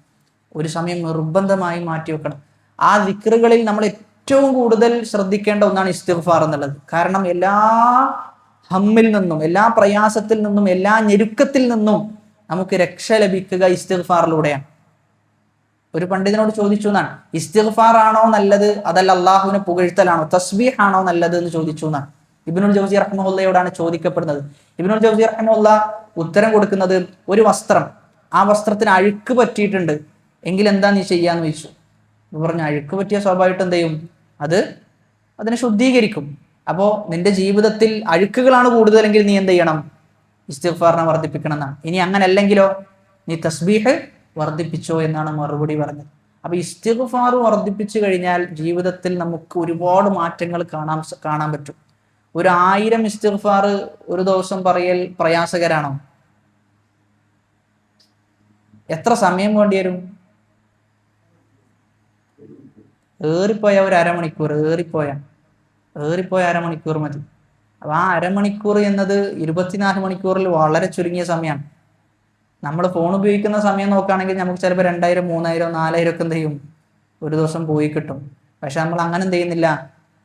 ഒരു സമയം നിർബന്ധമായി മാറ്റി വെക്കണം. ആ ദിക്റുകളിൽ നമ്മൾ ഏറ്റവും കൂടുതൽ ശ്രദ്ധിക്കേണ്ട ഒന്നാണ് ഇസ്തിഗ്ഫാർ എന്നുള്ളത്. കാരണം എല്ലാ ഹമ്മിൽ നിന്നും, എല്ലാ പ്രയാസത്തിൽ നിന്നും, എല്ലാ ഞെരുക്കത്തിൽ നിന്നും നമുക്ക് രക്ഷ ലഭിക്കുക ഇസ്തിഗ്ഫാറിലൂടെയാണ്. ഒരു പണ്ഡിതനോട് ചോദിച്ചു എന്നാണ്, ഇസ്തിഗ്ഫാർ ആണോ നല്ലത് അതല്ല അള്ളാഹുവിനെ പുകഴ്ത്തലാണോ, തസ്ബീഹ് ആണോ നല്ലത് എന്ന് ചോദിച്ചു എന്നാണ്. ഇബ്നുൽ ജൗസി റഹ്മത്തുള്ളയോടാണ് ചോദിക്കപ്പെടുന്നത്. ഇബ്നുൽ ജൗസി റഹ്മത്തുള്ള ഉത്തരം കൊടുക്കുന്നത്, ഒരു വസ്ത്രം, ആ വസ്ത്രത്തിന് അഴുക്ക് പറ്റിയിട്ടുണ്ട് എങ്കിൽ എന്താ നീ ചെയ്യാന്ന് ചോദിച്ചു. പറഞ്ഞു, അഴുക്ക് പറ്റിയ സ്വാഭാവികമായിട്ട് എന്ത് ചെയ്യും? അതിനെ ശുദ്ധീകരിക്കും. അപ്പോൾ നിന്റെ ജീവിതത്തിൽ അഴുക്കുകളാണ് കൂടുതലെങ്കിൽ നീ എന്ത് ചെയ്യണം? ഇസ്തിഗ്ഫാറിനെ വർദ്ധിപ്പിക്കണം എന്നാണ്. ഇനി അങ്ങനെ അല്ലെങ്കിലോ നീ തസ്ബീഹ് വർദ്ധിപ്പിച്ചോ എന്നാണ് മറുപടി പറഞ്ഞത്. അപ്പൊ ഇസ്തിഗ്ഫാർ വർദ്ധിപ്പിച്ചു കഴിഞ്ഞാൽ ജീവിതത്തിൽ നമുക്ക് ഒരുപാട് മാറ്റങ്ങൾ കാണാൻ പറ്റും. 1000 ഇസ്തിഗ്ഫാർ ഒരു ദിവസം പറയൽ പ്രയാസകരാണോ? എത്ര സമയം വേണ്ടി വരും? ഏറിപ്പോയ ഒരു അരമണിക്കൂർ, ഏറിപ്പോയ അരമണിക്കൂർ മതി. അപ്പൊ ആ അരമണിക്കൂർ എന്നത് 24 മണിക്കൂറിൽ വളരെ ചുരുങ്ങിയ സമയമാണ്. നമ്മൾ ഫോൺ ഉപയോഗിക്കുന്ന സമയം നോക്കുകയാണെങ്കിൽ നമുക്ക് ചിലപ്പോൾ 2000, 3000, 4000 ഒക്കെ എന്ത് ചെയ്യും? ഒരു ദിവസം പോയി കിട്ടും. പക്ഷെ നമ്മൾ അങ്ങനെ എന്ത് ചെയ്യുന്നില്ല,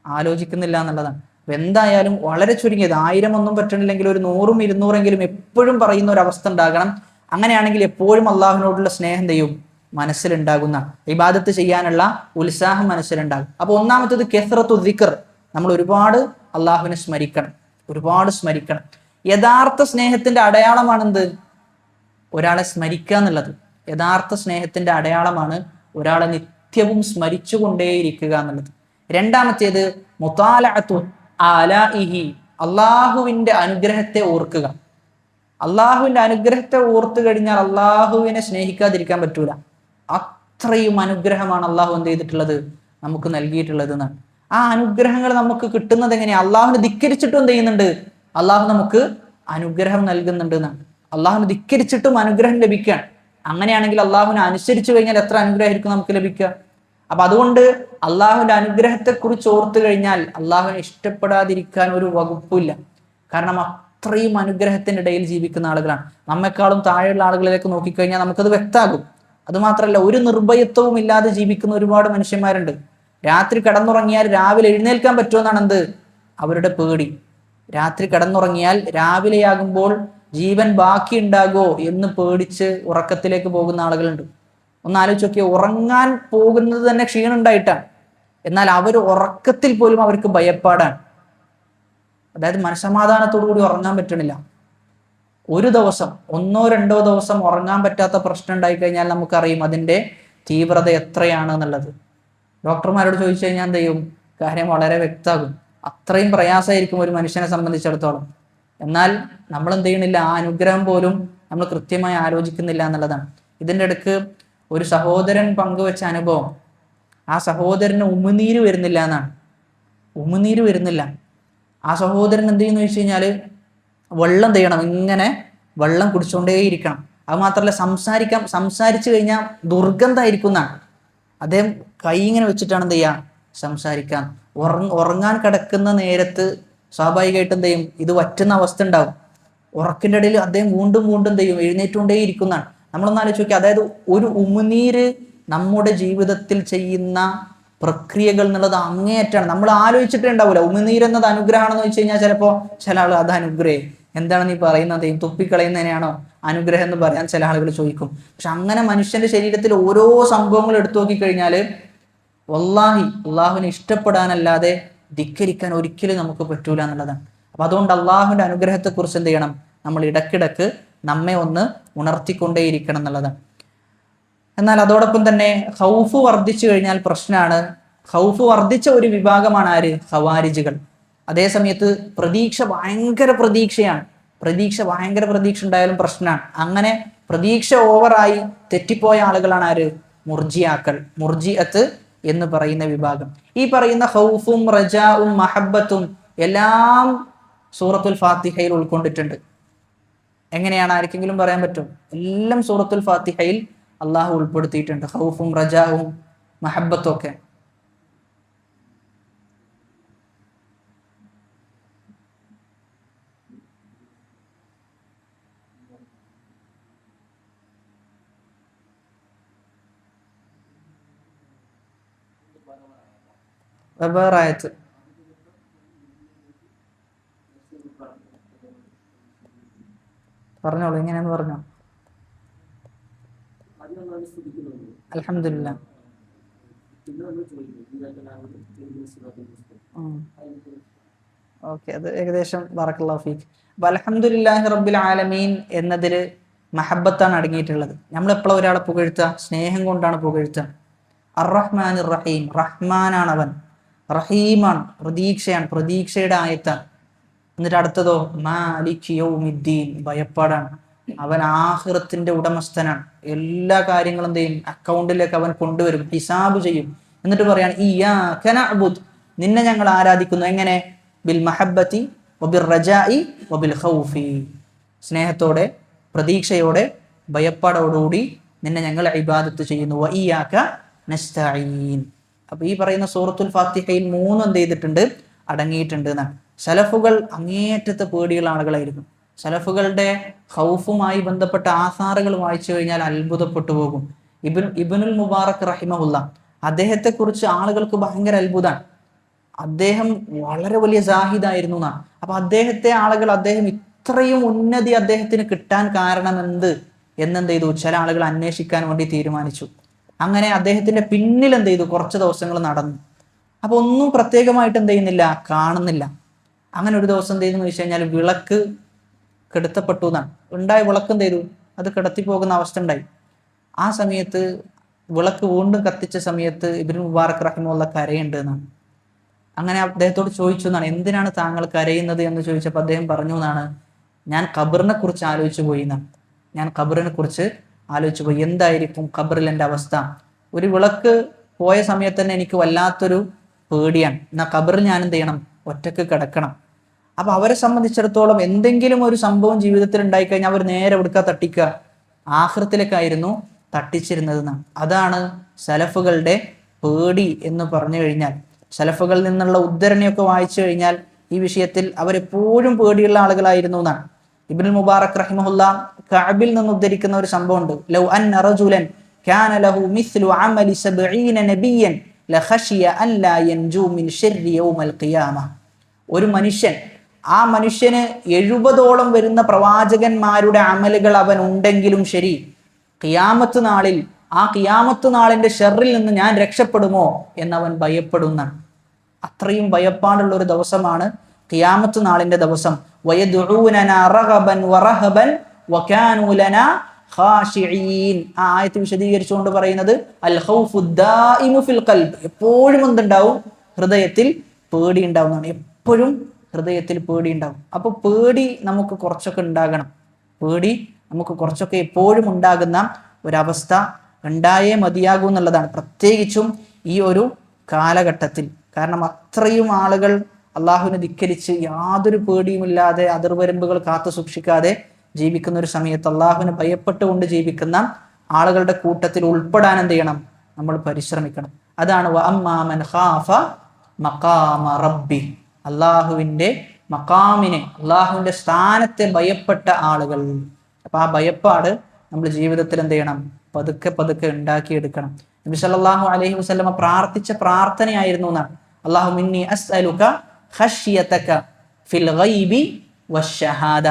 ആലോചിക്കുന്നില്ല എന്നുള്ളതാണ്. അപ്പൊ എന്തായാലും വളരെ ചുരുങ്ങിയത് 1000 ഒന്നും പറ്റണില്ലെങ്കിൽ ഒരു 100, 200 എപ്പോഴും പറയുന്ന ഒരു അവസ്ഥ ഉണ്ടാകണം. അങ്ങനെയാണെങ്കിൽ എപ്പോഴും അള്ളാഹുവിനോടുള്ള സ്നേഹം ചെയ്യും മനസ്സിലുണ്ടാകുന്ന, ഇബാദത്ത് ചെയ്യാനുള്ള ഉത്സാഹം മനസ്സിലുണ്ടാകും. അപ്പൊ ഒന്നാമത്തേത് കെസ്റത്തു ദിക്ർ, നമ്മൾ ഒരുപാട് അള്ളാഹുവിനെ സ്മരിക്കണം. യഥാർത്ഥ സ്നേഹത്തിന്റെ അടയാളമാണെന്ത്? ഒരാളെ സ്മരിക്കുക എന്നുള്ളത്. യഥാർത്ഥ സ്നേഹത്തിന്റെ അടയാളമാണ് ഒരാളെ നിത്യവും സ്മരിച്ചുകൊണ്ടേയിരിക്കുക എന്നുള്ളത്. രണ്ടാമത്തേത് മുതാലഅത്തു ആലാഇഹി, അള്ളാഹുവിന്റെ അനുഗ്രഹത്തെ ഓർക്കുക. അള്ളാഹുവിന്റെ അനുഗ്രഹത്തെ ഓർത്തു കഴിഞ്ഞാൽ അള്ളാഹുവിനെ സ്നേഹിക്കാതിരിക്കാൻ പറ്റൂല. അത്രയും അനുഗ്രഹമാണ് അള്ളാഹു എന്ത് ചെയ്തിട്ടുള്ളത്? നമുക്ക് നൽകിയിട്ടുള്ളത് എന്നാണ്. ആ അനുഗ്രഹങ്ങൾ നമുക്ക് കിട്ടുന്നത് എങ്ങനെയാ? അള്ളാഹുവിനെ ധിക്കരിച്ചിട്ടും എന്ത് ചെയ്യുന്നുണ്ട്? അള്ളാഹു നമുക്ക് അനുഗ്രഹം നൽകുന്നുണ്ട് എന്നാണ്. അള്ളാഹുവിനെ ധിക്കരിച്ചിട്ടും അനുഗ്രഹം ലഭിക്കുകയാണ്. അങ്ങനെയാണെങ്കിൽ അള്ളാഹുവിനെ അനുസരിച്ചു കഴിഞ്ഞാൽ എത്ര അനുഗ്രഹമായിരിക്കും നമുക്ക് ലഭിക്കുക? അപ്പൊ അതുകൊണ്ട് അള്ളാഹുവിന്റെ അനുഗ്രഹത്തെ കുറിച്ച് ഓർത്തു കഴിഞ്ഞാൽ അള്ളാഹുവിനെ ഇഷ്ടപ്പെടാതിരിക്കാൻ ഒരു വകുപ്പില്ല. കാരണം അത്രയും അനുഗ്രഹത്തിന്റെ ഇടയിൽ ജീവിക്കുന്ന ആളുകളാണ്. നമ്മെക്കാളും താഴെയുള്ള ആളുകളിലേക്ക് നോക്കിക്കഴിഞ്ഞാൽ നമുക്കത് വ്യക്തമാകും. അതുമാത്രമല്ല, ഒരു നിർഭയത്വവും ഇല്ലാതെ ജീവിക്കുന്ന ഒരുപാട് മനുഷ്യന്മാരുണ്ട്. രാത്രി കിടന്നുറങ്ങിയാൽ രാവിലെ എഴുന്നേൽക്കാൻ പറ്റുമെന്നാണ് എന്ത്? അവരുടെ പേടി. രാത്രി കിടന്നുറങ്ങിയാൽ രാവിലെയാകുമ്പോൾ ജീവൻ ബാക്കി ഉണ്ടാകോ എന്ന് പേടിച്ച് ഉറക്കത്തിലേക്ക് പോകുന്ന ആളുകളുണ്ട്. ഒന്ന് ആലോചിച്ച് നോക്കിയേ, ഉറങ്ങാൻ പോകുന്നത് തന്നെ ക്ഷീണം ഉണ്ടായിട്ടാണ്. എന്നാൽ അവർ ഉറക്കത്തിൽ പോലും അവർക്ക് ഭയപ്പാടാണ്. അതായത് മനസമാധാനത്തോടു കൂടി ഉറങ്ങാൻ പറ്റണില്ല. ഒരു ദിവസം 1, 2 ദിവസം ഉറങ്ങാൻ പറ്റാത്ത പ്രശ്നം ഉണ്ടായി കഴിഞ്ഞാൽ നമുക്കറിയും അതിന്റെ തീവ്രത എത്രയാണ് എന്നുള്ളത്. ഡോക്ടർമാരോട് ചോദിച്ചു കഴിഞ്ഞാൽ എന്ത് ചെയ്യും? കാര്യം വളരെ വ്യക്തമാകും. അത്രയും പ്രയാസമായിരിക്കും ഒരു മനുഷ്യനെ സംബന്ധിച്ചിടത്തോളം. എന്നാൽ നമ്മൾ എന്ത് ചെയ്യണില്ല? ആ അനുഗ്രഹം പോലും നമ്മൾ കൃത്യമായി ആലോചിക്കുന്നില്ല എന്നുള്ളതാണ്. ഇതിൻ്റെ ഇടയ്ക്ക് ഒരു സഹോദരൻ പങ്കുവെച്ച അനുഭവം, ആ സഹോദരന് ഉമിനീര് വരുന്നില്ല എന്നാണ്. ഉമിനീര് വരുന്നില്ല. ആ സഹോദരൻ എന്ത് ചെയ്യുന്നു വെച്ച് കഴിഞ്ഞാല് വെള്ളം ചെയ്യണം, ഇങ്ങനെ വെള്ളം കുടിച്ചുകൊണ്ടേയിരിക്കണം. അത് മാത്രമല്ല, സംസാരിച്ചു കഴിഞ്ഞാൽ ദുർഗന്ധമായിരിക്കും എന്നാണ്. അദ്ദേഹം കൈ ഇങ്ങനെ വെച്ചിട്ടാണ് എന്ത് ചെയ്യുക? സംസാരിക്കാം. ഉറങ്ങാൻ കിടക്കുന്ന നേരത്ത് സ്വാഭാവികമായിട്ട് എന്ത് ചെയ്യും? ഇത് വറ്റുന്ന അവസ്ഥ ഉണ്ടാവും. ഉറക്കിൻ്റെ ഇടയിൽ അദ്ദേഹം വീണ്ടും എന്ത് ചെയ്യും? എഴുന്നേറ്റുകൊണ്ടേ ഇരിക്കുന്നതാണ്. നമ്മളൊന്ന് ആലോചിച്ച് നോക്കി, അതായത് ഒരു ഉമിനീര് നമ്മുടെ ജീവിതത്തിൽ ചെയ്യുന്ന പ്രക്രിയകൾ എന്നുള്ളത് അങ്ങേയറ്റാണ്. നമ്മൾ ആലോചിച്ചിട്ടേ ഉണ്ടാവില്ല. ഉമിനീര് എന്നത് അനുഗ്രഹമാണെന്ന് വെച്ച് കഴിഞ്ഞാൽ ചിലപ്പോൾ ചില ആൾ അത് അനുഗ്രഹം എന്താണ് നീ പറയുന്നത്, തുപ്പിക്കളയുന്നതിനെയാണോ അനുഗ്രഹം എന്ന് പറയാൻ ചില ആളുകൾ ചോദിക്കും. പക്ഷെ അങ്ങനെ മനുഷ്യന്റെ ശരീരത്തിൽ ഓരോ സംഭവങ്ങൾ എടുത്തു നോക്കിക്കഴിഞ്ഞാൽ വല്ലാഹി അള്ളാഹുവിനെ ഇഷ്ടപ്പെടാനല്ലാതെ ധിക്കരിക്കാൻ ഒരിക്കലും നമുക്ക് പറ്റൂല എന്നുള്ളതാണ്. അപ്പൊ അതുകൊണ്ട് അള്ളാഹുവിന്റെ അനുഗ്രഹത്തെക്കുറിച്ച് എന്ത് ചെയ്യണം? നമ്മൾ ഇടക്കിടക്ക് നമ്മെ ഒന്ന് ഉണർത്തിക്കൊണ്ടേയിരിക്കണം എന്നുള്ളതാണ്. എന്നാൽ അതോടൊപ്പം തന്നെ ഖൗഫ് വർദ്ധിച്ചു കഴിഞ്ഞാൽ പ്രശ്നമാണ്. ഖൗഫ് വർദ്ധിച്ച ഒരു വിഭാഗമാണ് ആര്? ഖവാരിജുകൾ. അതേ സമയത്ത് പ്രതീക്ഷ ഭയങ്കര പ്രതീക്ഷയാണ്. ഭയങ്കര പ്രതീക്ഷ ഉണ്ടായാലും പ്രശ്നമാണ്. അങ്ങനെ പ്രതീക്ഷ ഓവറായി തെറ്റിപ്പോയ ആളുകളാണ് ആര്? മുർജിഅത്ത് എന്ന് പറയുന്ന വിഭാഗം. ഈ പറയുന്ന ഖൗഫും റജാഉം മഹബ്ബത്തും എല്ലാം സൂറത്തുൽ ഫാത്തിഹയിൽ ഉൾക്കൊണ്ടിട്ടുണ്ട്. എങ്ങനെയാണ്? ആർക്കെങ്കിലും പറയാൻ പറ്റും? എല്ലാം സൂറത്തുൽ ഫാത്തിഹയിൽ അള്ളാഹു ഉൾപ്പെടുത്തിയിട്ടുണ്ട്. ഖൗഫും റജാഉം മഹബ്ബത്തും ഒക്കെ. വെവ്വേറായത്ത് പറഞ്ഞോളൂ, എങ്ങനെയാന്ന് പറഞ്ഞോ. അൽഹംദുലില്ലാ. ഓക്കെ, അത് ഏകദേശം ബറക്കല്ലാഹു ഫീക്ക്. അപ്പൊ അൽഹംദുലില്ലാഹി റബ്ബിൽ ആലമീൻ എന്നതില് മഹബത്താണ് അടങ്ങിയിട്ടുള്ളത്. നമ്മൾ എപ്പോഴും ഒരാളെ പുകഴ്ത്തുക, സ്നേഹം കൊണ്ടാണ് പുകഴ്ത്തുക. അർ-റഹ്മാനിർ റഹീം, റഹ്മാനാണ് അവൻ, റഹീമാണ്, പ്രതീക്ഷയുടെ ആയത്താണ്. എന്നിട്ട് അടുത്തതോ മാലിക് യൗമിദ്ദീൻ, ഭയപ്പാടാണ്. അവൻ ആഖിറത്തിന്റെ ഉടമസ്ഥനാണ്. എല്ലാ കാര്യങ്ങളും എന്ത് ചെയ്യും? അക്കൗണ്ടിലേക്ക് അവൻ കൊണ്ടുവരും, ഹിസാബ് ചെയ്യും. എന്നിട്ട് പറയാണ് ഇയ്യാക നഅ്ബുദ്, നിന്നെ ഞങ്ങൾ ആരാധിക്കുന്നു. എങ്ങനെ? ബിൽ മഹബ്ബത്തി വബിർ റജാഇ വബിൽ ഖൗഫി, സ്നേഹത്തോടെ, പ്രതീക്ഷയോടെ, ഭയപ്പാടോടുകൂടി നിന്നെ ഞങ്ങൾ ഇബാദത്ത് ചെയ്യുന്നു. വ ഇയ്യാക നസ്തഈൻ. അപ്പൊ ഈ പറയുന്ന സൂറത്തുൽ ഫാത്തിഹയിൽ 3 എന്ത് ചെയ്തിട്ടുണ്ട്? അടങ്ങിയിട്ടുണ്ട് എന്നാണ്. സലഫുകൾ അങ്ങേയറ്റത്തെ പേടിയുള്ള ആളുകളായിരുന്നു. സലഫുകളുടെ ഖൗഫുമായി ബന്ധപ്പെട്ട ആസാറുകൾ വായിച്ചു കഴിഞ്ഞാൽ അത്ഭുതപ്പെട്ടു പോകും. ഇബ്നുൽ മുബാറക് റഹിമഹുല്ല, അദ്ദേഹത്തെ കുറിച്ച് ആളുകൾക്ക് ഭയങ്കര അത്ഭുതമാണ്. അദ്ദേഹം വളരെ വലിയ സാഹിദായിരുന്നു എന്നാണ്. അപ്പൊ അദ്ദേഹം ഇത്രയും ഉന്നതി അദ്ദേഹത്തിന് കിട്ടാൻ കാരണം എന്ത് ചെയ്തു? ചില ആളുകൾ അന്വേഷിക്കാൻ വേണ്ടി തീരുമാനിച്ചു. അങ്ങനെ അദ്ദേഹത്തിന്റെ പിന്നിൽ എന്ത് ചെയ്തു? കുറച്ച് ദിവസങ്ങൾ നടന്നു. അപ്പൊ ഒന്നും പ്രത്യേകമായിട്ട് എന്ത് ചെയ്യുന്നില്ല, കാണുന്നില്ല. അങ്ങനെ ഒരു ദിവസം എന്ത് ചെയ്തെന്ന് വെച്ച് കഴിഞ്ഞാൽ വിളക്ക് കെടുത്തപ്പെട്ടു എന്നാണ്. ഉണ്ടായ വിളക്ക് എന്ത് ചെയ്തു? അത് കിടത്തിപ്പോകുന്ന അവസ്ഥ ഉണ്ടായി. ആ സമയത്ത് വിളക്ക് വീണ്ടും കത്തിച്ച സമയത്ത് ഇബ്നു മുബാറക് റഹിമഹുല്ല കരയുണ്ട് എന്നാണ്. അങ്ങനെ അദ്ദേഹത്തോട് ചോദിച്ചു എന്നാണ്, എന്തിനാണ് താങ്കൾ കരയുന്നത് എന്ന് ചോദിച്ചപ്പോൾ അദ്ദേഹം പറഞ്ഞു എന്നാണ്, ഞാൻ ഖബറിനെ കുറിച്ച് ആലോചിച്ചു പോയി എന്നാണ്. എന്തായിരിക്കും ഖബറിൽ എൻ്റെ അവസ്ഥ? ഒരു വിളക്ക് പോയ സമയത്ത് തന്നെ എനിക്ക് വല്ലാത്തൊരു പേടിയാണ്. എന്നാൽ ഖബറിൽ ഞാൻ എന്ത് ചെയ്യണം? ഒറ്റക്ക് കിടക്കണം. അപ്പൊ അവരെ സംബന്ധിച്ചിടത്തോളം എന്തെങ്കിലും ഒരു സംഭവം ജീവിതത്തിൽ ഉണ്ടായിക്കഴിഞ്ഞാൽ അവർ നേരെ എവിടുക്കാ തട്ടിക്കുക? ആഖിറത്തിലേക്കായിരുന്നു തട്ടിച്ചിരുന്നത് എന്നാണ്. അതാണ് സലഫുകളുടെ പേടി എന്ന് പറഞ്ഞു കഴിഞ്ഞാൽ. സലഫുകളിൽ നിന്നുള്ള ഉദ്ധരണിയൊക്കെ വായിച്ചു കഴിഞ്ഞാൽ ഈ വിഷയത്തിൽ അവരെപ്പോഴും പേടിയുള്ള ആളുകളായിരുന്നു എന്നാണ്. ഇബ്നുൽ മുബാറക് റഹിമഹുല്ല കഅബിൽ നിന്ന് ഉദ്ധരിക്കുന്ന ഒരു സംഭവമുണ്ട്. ലൗ അന്ന റജുലൻ കാന ലഹു മിസ്ലു അമലി 70 നബിയ്യൻ ലഖശിയ അൻ ലാ യൻജു മിൻ ശർരി യൗമൽ ഖിയാമ. ഒരു മനുഷ്യൻ, ആ മനുഷ്യന് 70ഓളം വരുന്ന പ്രവാചകന്മാരുടെ അമലുകൾ അവൻ ഉണ്ടെങ്കിലും ശരി, ഖിയാമത്ത് നാളിൽ, ആ ഖിയാമത്ത് നാളിന്റെ ഷർറിൽ നിന്ന് ഞാൻ രക്ഷപ്പെടുമോ എന്നവൻ ഭയപ്പെടുന്ന, അത്രയും ഭയപ്പാടുള്ള ഒരു ദിവസമാണ് ഖിയാമത്ത് നാളിന്റെ ദിവസം. വയദ്ഉനനാ റഗബൻ വറഹബൻ വകാനൂ ലനാ ഖാശിഈൻ. ആ ആയത്ത് വിശദീകരിച്ചുകൊണ്ട് പറയുന്നത് അൽ ഖൗഫു ദായിമു ഫിൽ ഖൽബ്, എപ്പോഴും എന്തുണ്ടാവും? ഹൃദയത്തിൽ പേടി ഉണ്ടാവുന്നതാണ്. എപ്പോഴും ഹൃദയത്തിൽ പേടി ഉണ്ടാവും. അപ്പൊ പേടി നമുക്ക് കുറച്ചൊക്കെ ഉണ്ടാകണം. പേടി നമുക്ക് കുറച്ചൊക്കെ എപ്പോഴും ഉണ്ടാകുന്ന ഒരവസ്ഥ ഉണ്ടായേ മതിയാകൂ എന്നുള്ളതാണ്, പ്രത്യേകിച്ചും ഈ ഒരു കാലഘട്ടത്തിൽ. കാരണം അത്രയും ആളുകൾ അള്ളാഹുവിനെ ധിക്കരിച്ച് യാതൊരു പേടിയുമില്ലാതെ അതിർവരമ്പുകൾ കാത്തു സൂക്ഷിക്കാതെ ജീവിക്കുന്ന ഒരു സമയത്ത് അള്ളാഹുവിനെ ഭയപ്പെട്ടുകൊണ്ട് ജീവിക്കുന്ന ആളുകളുടെ കൂട്ടത്തിൽ ഉൾപ്പെടാൻ എന്ത് ചെയ്യണം? നമ്മൾ പരിശ്രമിക്കണം. അതാണ് വഅമ്മാമൻ ഖാഫ മഖാമ റബ്ബി, അള്ളാഹുവിൻ്റെ മഖാമിനെ, അള്ളാഹുവിൻ്റെ സ്ഥാനത്തെ ഭയപ്പെട്ട ആളുകൾ. അപ്പൊ ആ ഭയപ്പാട് നമ്മൾ ജീവിതത്തിൽ എന്ത് ചെയ്യണം? പതുക്കെ പതുക്കെ ഉണ്ടാക്കിയെടുക്കണം. നബി സല്ലല്ലാഹു അലൈഹി വസല്ലമ പ്രാർത്ഥിച്ച പ്രാർത്ഥനയായിരുന്നു എന്നാണ്, അല്ലാഹുമ്മ ഇന്നി അസ്അലുക ഖശ്യതക ഫിൽ ഗൈബി വശഹാദ.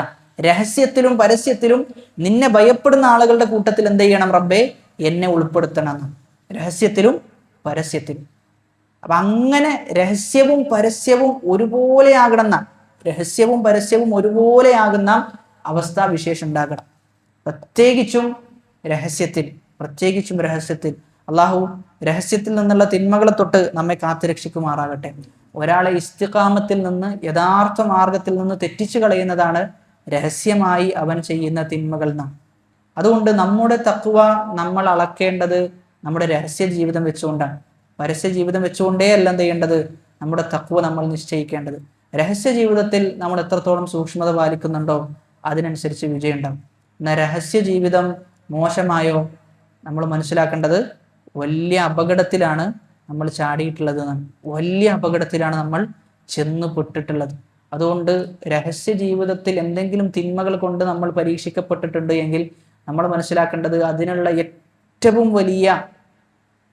രഹസ്യത്തിലും പരസ്യത്തിലും നിന്നെ ഭയപ്പെടുന്ന ആളുകളുടെ കൂട്ടത്തിൽ എന്ത് ചെയ്യണം? റബ്ബേ, എന്നെ ഉൾപ്പെടുത്തണം. രഹസ്യത്തിലും പരസ്യത്തിലും. അപ്പൊ അങ്ങനെ രഹസ്യവും പരസ്യവും ഒരുപോലെയാകുന്ന അവസ്ഥാവിശേഷം ഉണ്ടാകണം. പ്രത്യേകിച്ചും രഹസ്യത്തിൽ അള്ളാഹു രഹസ്യത്തിൽ നിന്നുള്ള തിന്മകളെ തൊട്ട് നമ്മെ കാത്തുരക്ഷിക്കുമാറാകട്ടെ. ഒരാളെ ഇസ്തിഖാമത്തിൽ നിന്ന്, യഥാർത്ഥ മാർഗത്തിൽ നിന്ന് തെറ്റിച്ചു കളയുന്നതാണ് രഹസ്യമായി അവൻ ചെയ്യുന്ന തിന്മകൾ നാം. അതുകൊണ്ട് നമ്മുടെ തഖ്വ നമ്മൾ അളക്കേണ്ടത് നമ്മുടെ രഹസ്യ ജീവിതം വെച്ചുകൊണ്ടാണ്. പരസ്യ ജീവിതം വെച്ചുകൊണ്ടേ അല്ല എന്ത് ചെയ്യേണ്ടത്, നമ്മുടെ തഖ്വ നമ്മൾ നിശ്ചയിക്കേണ്ടത്. രഹസ്യ ജീവിതത്തിൽ നമ്മൾ എത്രത്തോളം സൂക്ഷ്മത പാലിക്കുന്നുണ്ടോ അതിനനുസരിച്ച് വിജയം ഉണ്ടാവും. എന്നാൽ രഹസ്യ ജീവിതം മോശമായോ നമ്മൾ മനസ്സിലാക്കേണ്ടത് വലിയ അപകടത്തിലാണ് നമ്മൾ ചാടിയിട്ടുള്ളത്, വലിയ അപകടത്തിലാണ് നമ്മൾ ചെന്ന് പെട്ടിട്ടുള്ളത്. അതുകൊണ്ട് രഹസ്യ ജീവിതത്തിൽ എന്തെങ്കിലും തിന്മകൾ കൊണ്ട് നമ്മൾ പരീക്ഷിക്കപ്പെട്ടിട്ടുണ്ട് എങ്കിൽ നമ്മൾ മനസ്സിലാക്കേണ്ടത് അതിനുള്ള ഏറ്റവും വലിയ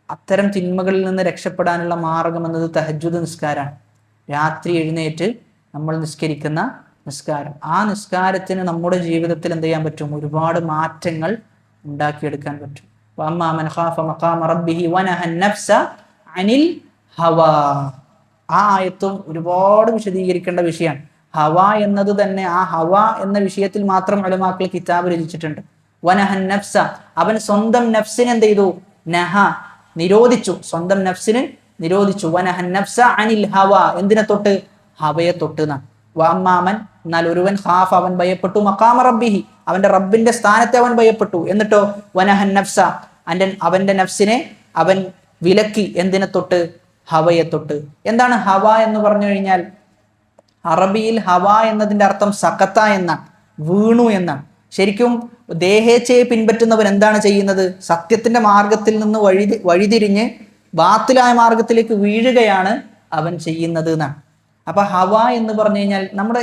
അത്തരം തിന്മകളിൽ നിന്ന് രക്ഷപ്പെടാനുള്ള മാർഗം എന്നത് തഹജ്ജുദ് നിസ്കാരമാണ്. രാത്രി എഴുന്നേറ്റ് നമ്മൾ നിസ്കരിക്കുന്ന നിസ്കാരം. ആ നിസ്കാരത്തിന് നമ്മുടെ ജീവിതത്തിൽ എന്ത് ചെയ്യാൻ പറ്റും, ഒരുപാട് മാറ്റങ്ങൾ ഉണ്ടാക്കിയെടുക്കാൻ പറ്റും. വഅമ്മാ ഖാഫ മഖാമ റബ്ബിഹി വനഹ നഫ്സ അനിൽ ഹവാ. ആ ആയത്തും ഒരുപാട് വിശദീകരിക്കേണ്ട വിഷയമാണ്. ഹവ എന്നത് തന്നെ, ആ ഹവ എന്ന വിഷയത്തിൽ മാത്രം ഉലമാക്കൾ കിതാബ് രചിച്ചിട്ടുണ്ട്. വനഹ നഫ്സ, അവൻ സ്വന്തം നഫ്സിനെ എന്ത് ചെയ്തു, നഹ നിരോധിച്ചു, സ്വന്തം നഫ്സിന് നിരോധിച്ചു. വനഹ നഫ്സ അനിൽ ഹവ, എന്തിനെ തൊട്ട്, ഹവയെ തൊട്ട് എന്നാണ്. വഅമ്മാമൻ, എന്നാൽ ഒരുവൻ ഖാഫ, അവൻ ഭയപ്പെട്ടു, മഖാമ റബ്ബിഹി, അവന്റെ റബ്ബിന്റെ സ്ഥാനത്തെ അവൻ ഭയപ്പെട്ടു. എന്നിട്ടോ വനഹ നഫ്സ, അവന്റെ നഫ്സിനെ അവൻ വിലക്കി, എന്തിനെ തൊട്ട്, ഹവയെ തൊട്ട്. എന്താണ് ഹവ എന്ന് പറഞ്ഞു കഴിഞ്ഞാൽ, അറബിയിൽ ഹവ എന്നതിന്റെ അർത്ഥം സഖത്ത എന്നാണ്, വീണു എന്നാണ്. ശരിക്കും ദേഹേച്ഛയെ പിൻപറ്റുന്നവൻ എന്താണ് ചെയ്യുന്നത്, സത്യത്തിന്റെ മാർഗത്തിൽ നിന്ന് വഴിതിരിഞ്ഞ് ബാത്തിലായ മാർഗത്തിലേക്ക് വീഴുകയാണ് അവൻ ചെയ്യുന്നത് എന്നാണ്. അപ്പൊ ഹവ എന്ന് പറഞ്ഞു കഴിഞ്ഞാൽ നമ്മുടെ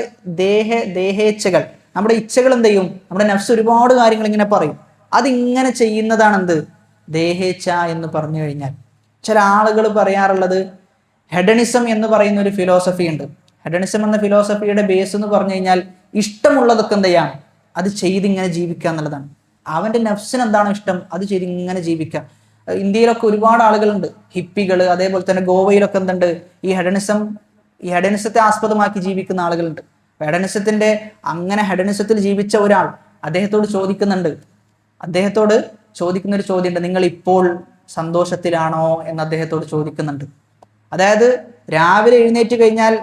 ദേഹേച്ഛകൾ, നമ്മുടെ ഇച്ഛകൾ എന്ത് ചെയ്യും, നമ്മുടെ നഫ്സ് ഒരുപാട് കാര്യങ്ങൾ ഇങ്ങനെ പറയും, അതിങ്ങനെ ചെയ്യുന്നതാണ് എന്ത്, ദേഹേച്ഛ എന്ന് പറഞ്ഞു കഴിഞ്ഞാൽ. ചില ആളുകൾ പറയാറുള്ളത് ഹെഡണിസം എന്ന് പറയുന്ന ഒരു ഫിലോസഫി ഉണ്ട്. ഹെഡണിസം എന്ന ഫിലോസഫിയുടെ ബേസ് എന്ന് പറഞ്ഞു കഴിഞ്ഞാൽ ഇഷ്ടമുള്ളതൊക്കെ എന്ത് ചെയ്യാം, അത് ചെയ്തിങ്ങനെ ജീവിക്കുക എന്നുള്ളതാണ്. അവന്റെ നഫ്സിന് എന്താണോ ഇഷ്ടം അത് ചെയ്ത് ഇങ്ങനെ ജീവിക്കുക. ഇന്ത്യയിലൊക്കെ ഒരുപാട് ആളുകളുണ്ട്, ഹിപ്പികൾ, അതേപോലെ തന്നെ ഗോവയിലൊക്കെ എന്തുണ്ട്, ഈ ഹെഡനിസത്തെ ആസ്പദമാക്കി ജീവിക്കുന്ന ആളുകളുണ്ട്. ഹെഡനിസത്തിൽ ജീവിച്ച ഒരാൾ അദ്ദേഹത്തോട് ചോദിക്കുന്ന ഒരു ചോദ്യമുണ്ട്, നിങ്ങൾ ഇപ്പോൾ സന്തോഷത്തിലാണോ എന്ന് അദ്ദേഹത്തോട് ചോദിക്കുന്നുണ്ട്. അതായത് രാവിലെ എഴുന്നേറ്റ് കഴിഞ്ഞാൽ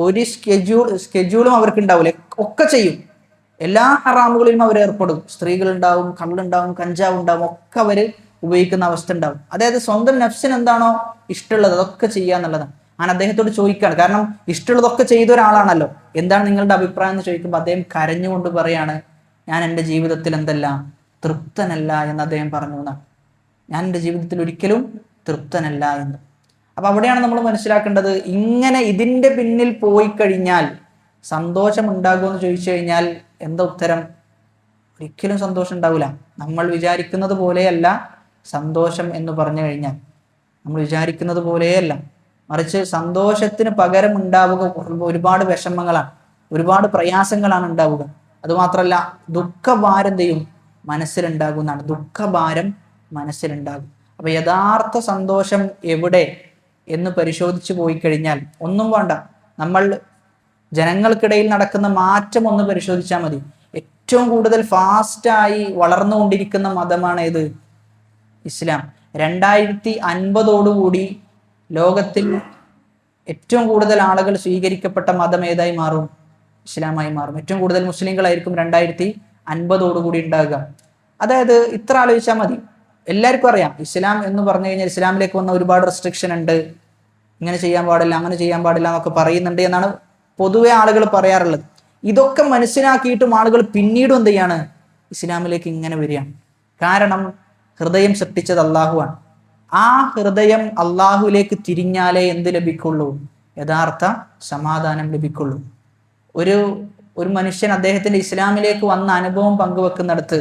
ഒരു സ്കെഡ്യൂളും അവർക്ക് ഉണ്ടാവില്ല, ഒക്കെ ചെയ്യും, എല്ലാ ഹറാമുകളിലും അവർ ഏർപ്പെടും. സ്ത്രീകളുണ്ടാവും, കള്ളുണ്ടാവും, കഞ്ചാവ് ഉണ്ടാവും, ഒക്കെ അവർ ഉപയോഗിക്കുന്ന അവസ്ഥ ഉണ്ടാവും. അതായത് സ്വന്തം നഫ്സിന് എന്താണോ ഇഷ്ടമുള്ളത് അതൊക്കെ ചെയ്യുക എന്നുള്ളതാണ്. ഞാൻ അദ്ദേഹത്തോട് ചോദിക്കുകയാണ്, കാരണം ഇഷ്ടമുള്ളതൊക്കെ ചെയ്ത ഒരാളാണല്ലോ, എന്താണ് നിങ്ങളുടെ അഭിപ്രായം എന്ന് ചോദിക്കുമ്പോൾ അദ്ദേഹം കരഞ്ഞുകൊണ്ട് പറയാണ്, ഞാൻ എൻ്റെ ജീവിതത്തിൽ എന്തല്ല, തൃപ്തനല്ല എന്ന് അദ്ദേഹം പറഞ്ഞു എന്നാണ്. ഞാൻ എൻ്റെ ജീവിതത്തിൽ ഒരിക്കലും തൃപ്തനല്ല എന്ന്. അപ്പൊ അവിടെയാണ് നമ്മൾ മനസ്സിലാക്കേണ്ടത്, ഇങ്ങനെ ഇതിൻ്റെ പിന്നിൽ പോയി കഴിഞ്ഞാൽ സന്തോഷം ഉണ്ടാകുമെന്ന് ചോദിച്ചു കഴിഞ്ഞാൽ എന്താ ഉത്തരം, ഒരിക്കലും സന്തോഷം ഉണ്ടാവില്ല. നമ്മൾ വിചാരിക്കുന്നത് പോലെയല്ല സന്തോഷം എന്ന് പറഞ്ഞു കഴിഞ്ഞാൽ, നമ്മൾ വിചാരിക്കുന്നത് പോലെയല്ല, മറിച്ച് സന്തോഷത്തിന് പകരം ഉണ്ടാവുക ഒരുപാട് വിഷമങ്ങളാണ്, ഒരുപാട് പ്രയാസങ്ങളാണ് ഉണ്ടാവുക. അതുമാത്രമല്ല ദുഃഖഭാരം എന്തെയും മനസ്സിലുണ്ടാകുന്നതാണ്, ദുഃഖഭാരം മനസ്സിലുണ്ടാകും. അപ്പൊ യഥാർത്ഥ സന്തോഷം എവിടെ എന്ന് പരിശോധിച്ചു പോയി കഴിഞ്ഞാൽ ഒന്നും വേണ്ട, നമ്മൾ ജനങ്ങൾക്കിടയിൽ നടക്കുന്ന മാറ്റം ഒന്ന് പരിശോധിച്ചാൽ മതി. ഏറ്റവും കൂടുതൽ ഫാസ്റ്റായി വളർന്നുകൊണ്ടിരിക്കുന്ന മതമാണ് ഏത്, ഇസ്ലാം. 2050 ലോകത്തിൽ ഏറ്റവും കൂടുതൽ ആളുകൾ സ്വീകരിക്കപ്പെട്ട മതം ഏതായി മാറും, ഇസ്ലാമായി മാറും. ഏറ്റവും കൂടുതൽ മുസ്ലിങ്ങളായിരിക്കും 2050 ഉണ്ടാകുക. അതായത് ഇത്ര ആലോചിച്ചാൽ മതി. എല്ലാവർക്കും അറിയാം ഇസ്ലാം എന്ന് പറഞ്ഞു കഴിഞ്ഞാൽ ഇസ്ലാമിലേക്ക് വന്ന ഒരുപാട് റെസ്ട്രിക്ഷൻ ഉണ്ട്, ഇങ്ങനെ ചെയ്യാൻ പാടില്ല, അങ്ങനെ ചെയ്യാൻ പാടില്ല എന്നൊക്കെ പറയുന്നുണ്ട് എന്നാണ് പൊതുവെ ആളുകൾ പറയാറുള്ളത്. ഇതൊക്കെ മനസ്സിലാക്കിയിട്ടും ആളുകൾ പിന്നീടും എന്ത് ചെയ്യാണ്, ഇസ്ലാമിലേക്ക് ഇങ്ങനെ വരികയാണ്. കാരണം ഹൃദയം സൃഷ്ടിച്ചത് അള്ളാഹുവാണ്. ആ ഹൃദയം അള്ളാഹുവിലേക്ക് തിരിഞ്ഞാലേ എന്ത് ലഭിക്കുള്ളൂ, യഥാർത്ഥ സമാധാനം ലഭിക്കുള്ളൂ. ഒരു മനുഷ്യൻ അദ്ദേഹത്തിന്റെ ഇസ്ലാമിലേക്ക് വന്ന അനുഭവം പങ്കുവെക്കുന്നിടത്ത്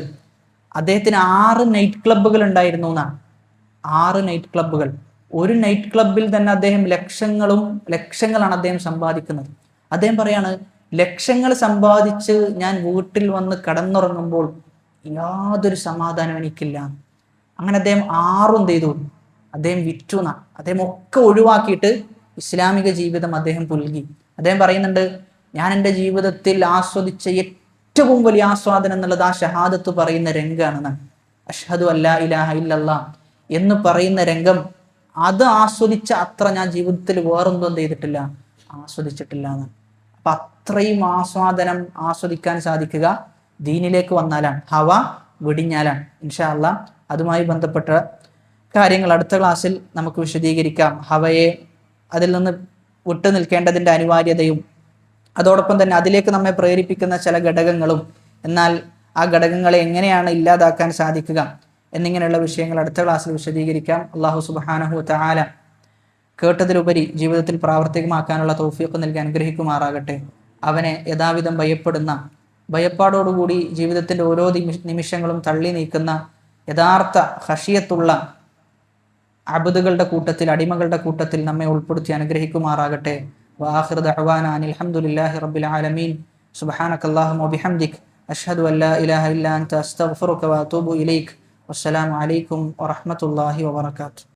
അദ്ദേഹത്തിന് 6 നൈറ്റ് ക്ലബ്ബുകൾ ഉണ്ടായിരുന്നു എന്നാണ്. 6 നൈറ്റ് ക്ലബ്ബുകൾ. ഒരു നൈറ്റ് ക്ലബ്ബിൽ തന്നെ അദ്ദേഹം ലക്ഷങ്ങളാണ് അദ്ദേഹം സമ്പാദിക്കുന്നത്. അദ്ദേഹം പറയാണ്, ലക്ഷങ്ങൾ സമ്പാദിച്ച് ഞാൻ വീട്ടിൽ വന്ന് കടന്നുറങ്ങുമ്പോൾ യാതൊരു സമാധാനം എനിക്കില്ല. അങ്ങനെ അദ്ദേഹം 6 എന്ത് ചെയ്തു, അദ്ദേഹം വിറ്റു എന്നാണ്. അദ്ദേഹം ഒക്കെ ഒഴിവാക്കിയിട്ട് ഇസ്ലാമിക ജീവിതം അദ്ദേഹം പുൽകി. അദ്ദേഹം പറയുന്നുണ്ട്, ഞാൻ എൻ്റെ ജീവിതത്തിൽ ആസ്വദിച്ച ഏറ്റവും വലിയ ആസ്വാദനം എന്നുള്ളത് ആ ഷഹാദത്ത് പറയുന്ന രംഗാണെന്നാണ്. അഷ്ഹദു അല്ലാ ഇലാഹ ഇല്ലല്ലാഹ് എന്ന് പറയുന്ന രംഗം, അത് ആസ്വദിച്ച അത്ര ഞാൻ ജീവിതത്തിൽ വേറൊന്നും എന്ത് ചെയ്തിട്ടില്ല, ആസ്വദിച്ചിട്ടില്ല എന്ന്. അപ്പം അത്രയും ആസ്വാദനം ആസ്വദിക്കാൻ സാധിക്കുക ദീനിലേക്ക് വന്നാലാണ്, ഹവ വെടിഞ്ഞാലാണ്. ഇൻഷാ അല്ലാ അതുമായി ബന്ധപ്പെട്ട കാര്യങ്ങൾ അടുത്ത ക്ലാസ്സിൽ നമുക്ക് വിശദീകരിക്കാം. ഹവയെ അതിൽ നിന്ന് വിട്ടു നിൽക്കേണ്ടതിൻ്റെ അനിവാര്യതയും അതോടൊപ്പം തന്നെ അതിലേക്ക് നമ്മെ പ്രേരിപ്പിക്കുന്ന ചില ഘടകങ്ങളും, എന്നാൽ ആ ഘടകങ്ങളെ എങ്ങനെയാണ് ഇല്ലാതാക്കാൻ സാധിക്കുക എന്നിങ്ങനെയുള്ള വിഷയങ്ങൾ അടുത്ത ക്ലാസ്സിൽ വിശദീകരിക്കാം. അല്ലാഹു സുബ്ഹാനഹു വ തആല കേട്ടതിലുപരി ജീവിതത്തിൽ പ്രാവർത്തികമാക്കാനുള്ള തൗഫീഖ് നൽകി അനുഗ്രഹിക്കുമാറാകട്ടെ. അവനെ യഥാവിധം ഭയപ്പെടുന്ന, ഭയപ്പാടോടുകൂടി ജീവിതത്തിൻ്റെ ഓരോ നിമിഷങ്ങളും തള്ളി നീക്കുന്ന യഥാർത്ഥ ഖശിയത്തുള്ള അബ്ദുകളുടെ കൂട്ടത്തിൽ, അടിമകളുടെ കൂട്ടത്തിൽ നമ്മെ ഉൾപ്പെടുത്തി അനുഗ്രഹിക്കുമാറാകട്ടെ. വആഖിറു ദഅവാനാ അനിൽ ഹംദുലില്ലാഹി റബ്ബിൽ ആലമീൻ. സുബ്ഹാനകല്ലാഹുമ്മ വബിഹംദിക അഷ്ഹദു അൻ ലാ ഇലാഹ ഇല്ലാ അൻത അസ്തഗ്ഫിറുക വഅതൂബു ഇലൈക്. വസ്സലാമു അലൈക്കും വറഹ്മത്തുള്ളാഹി വബറകാതുഹു.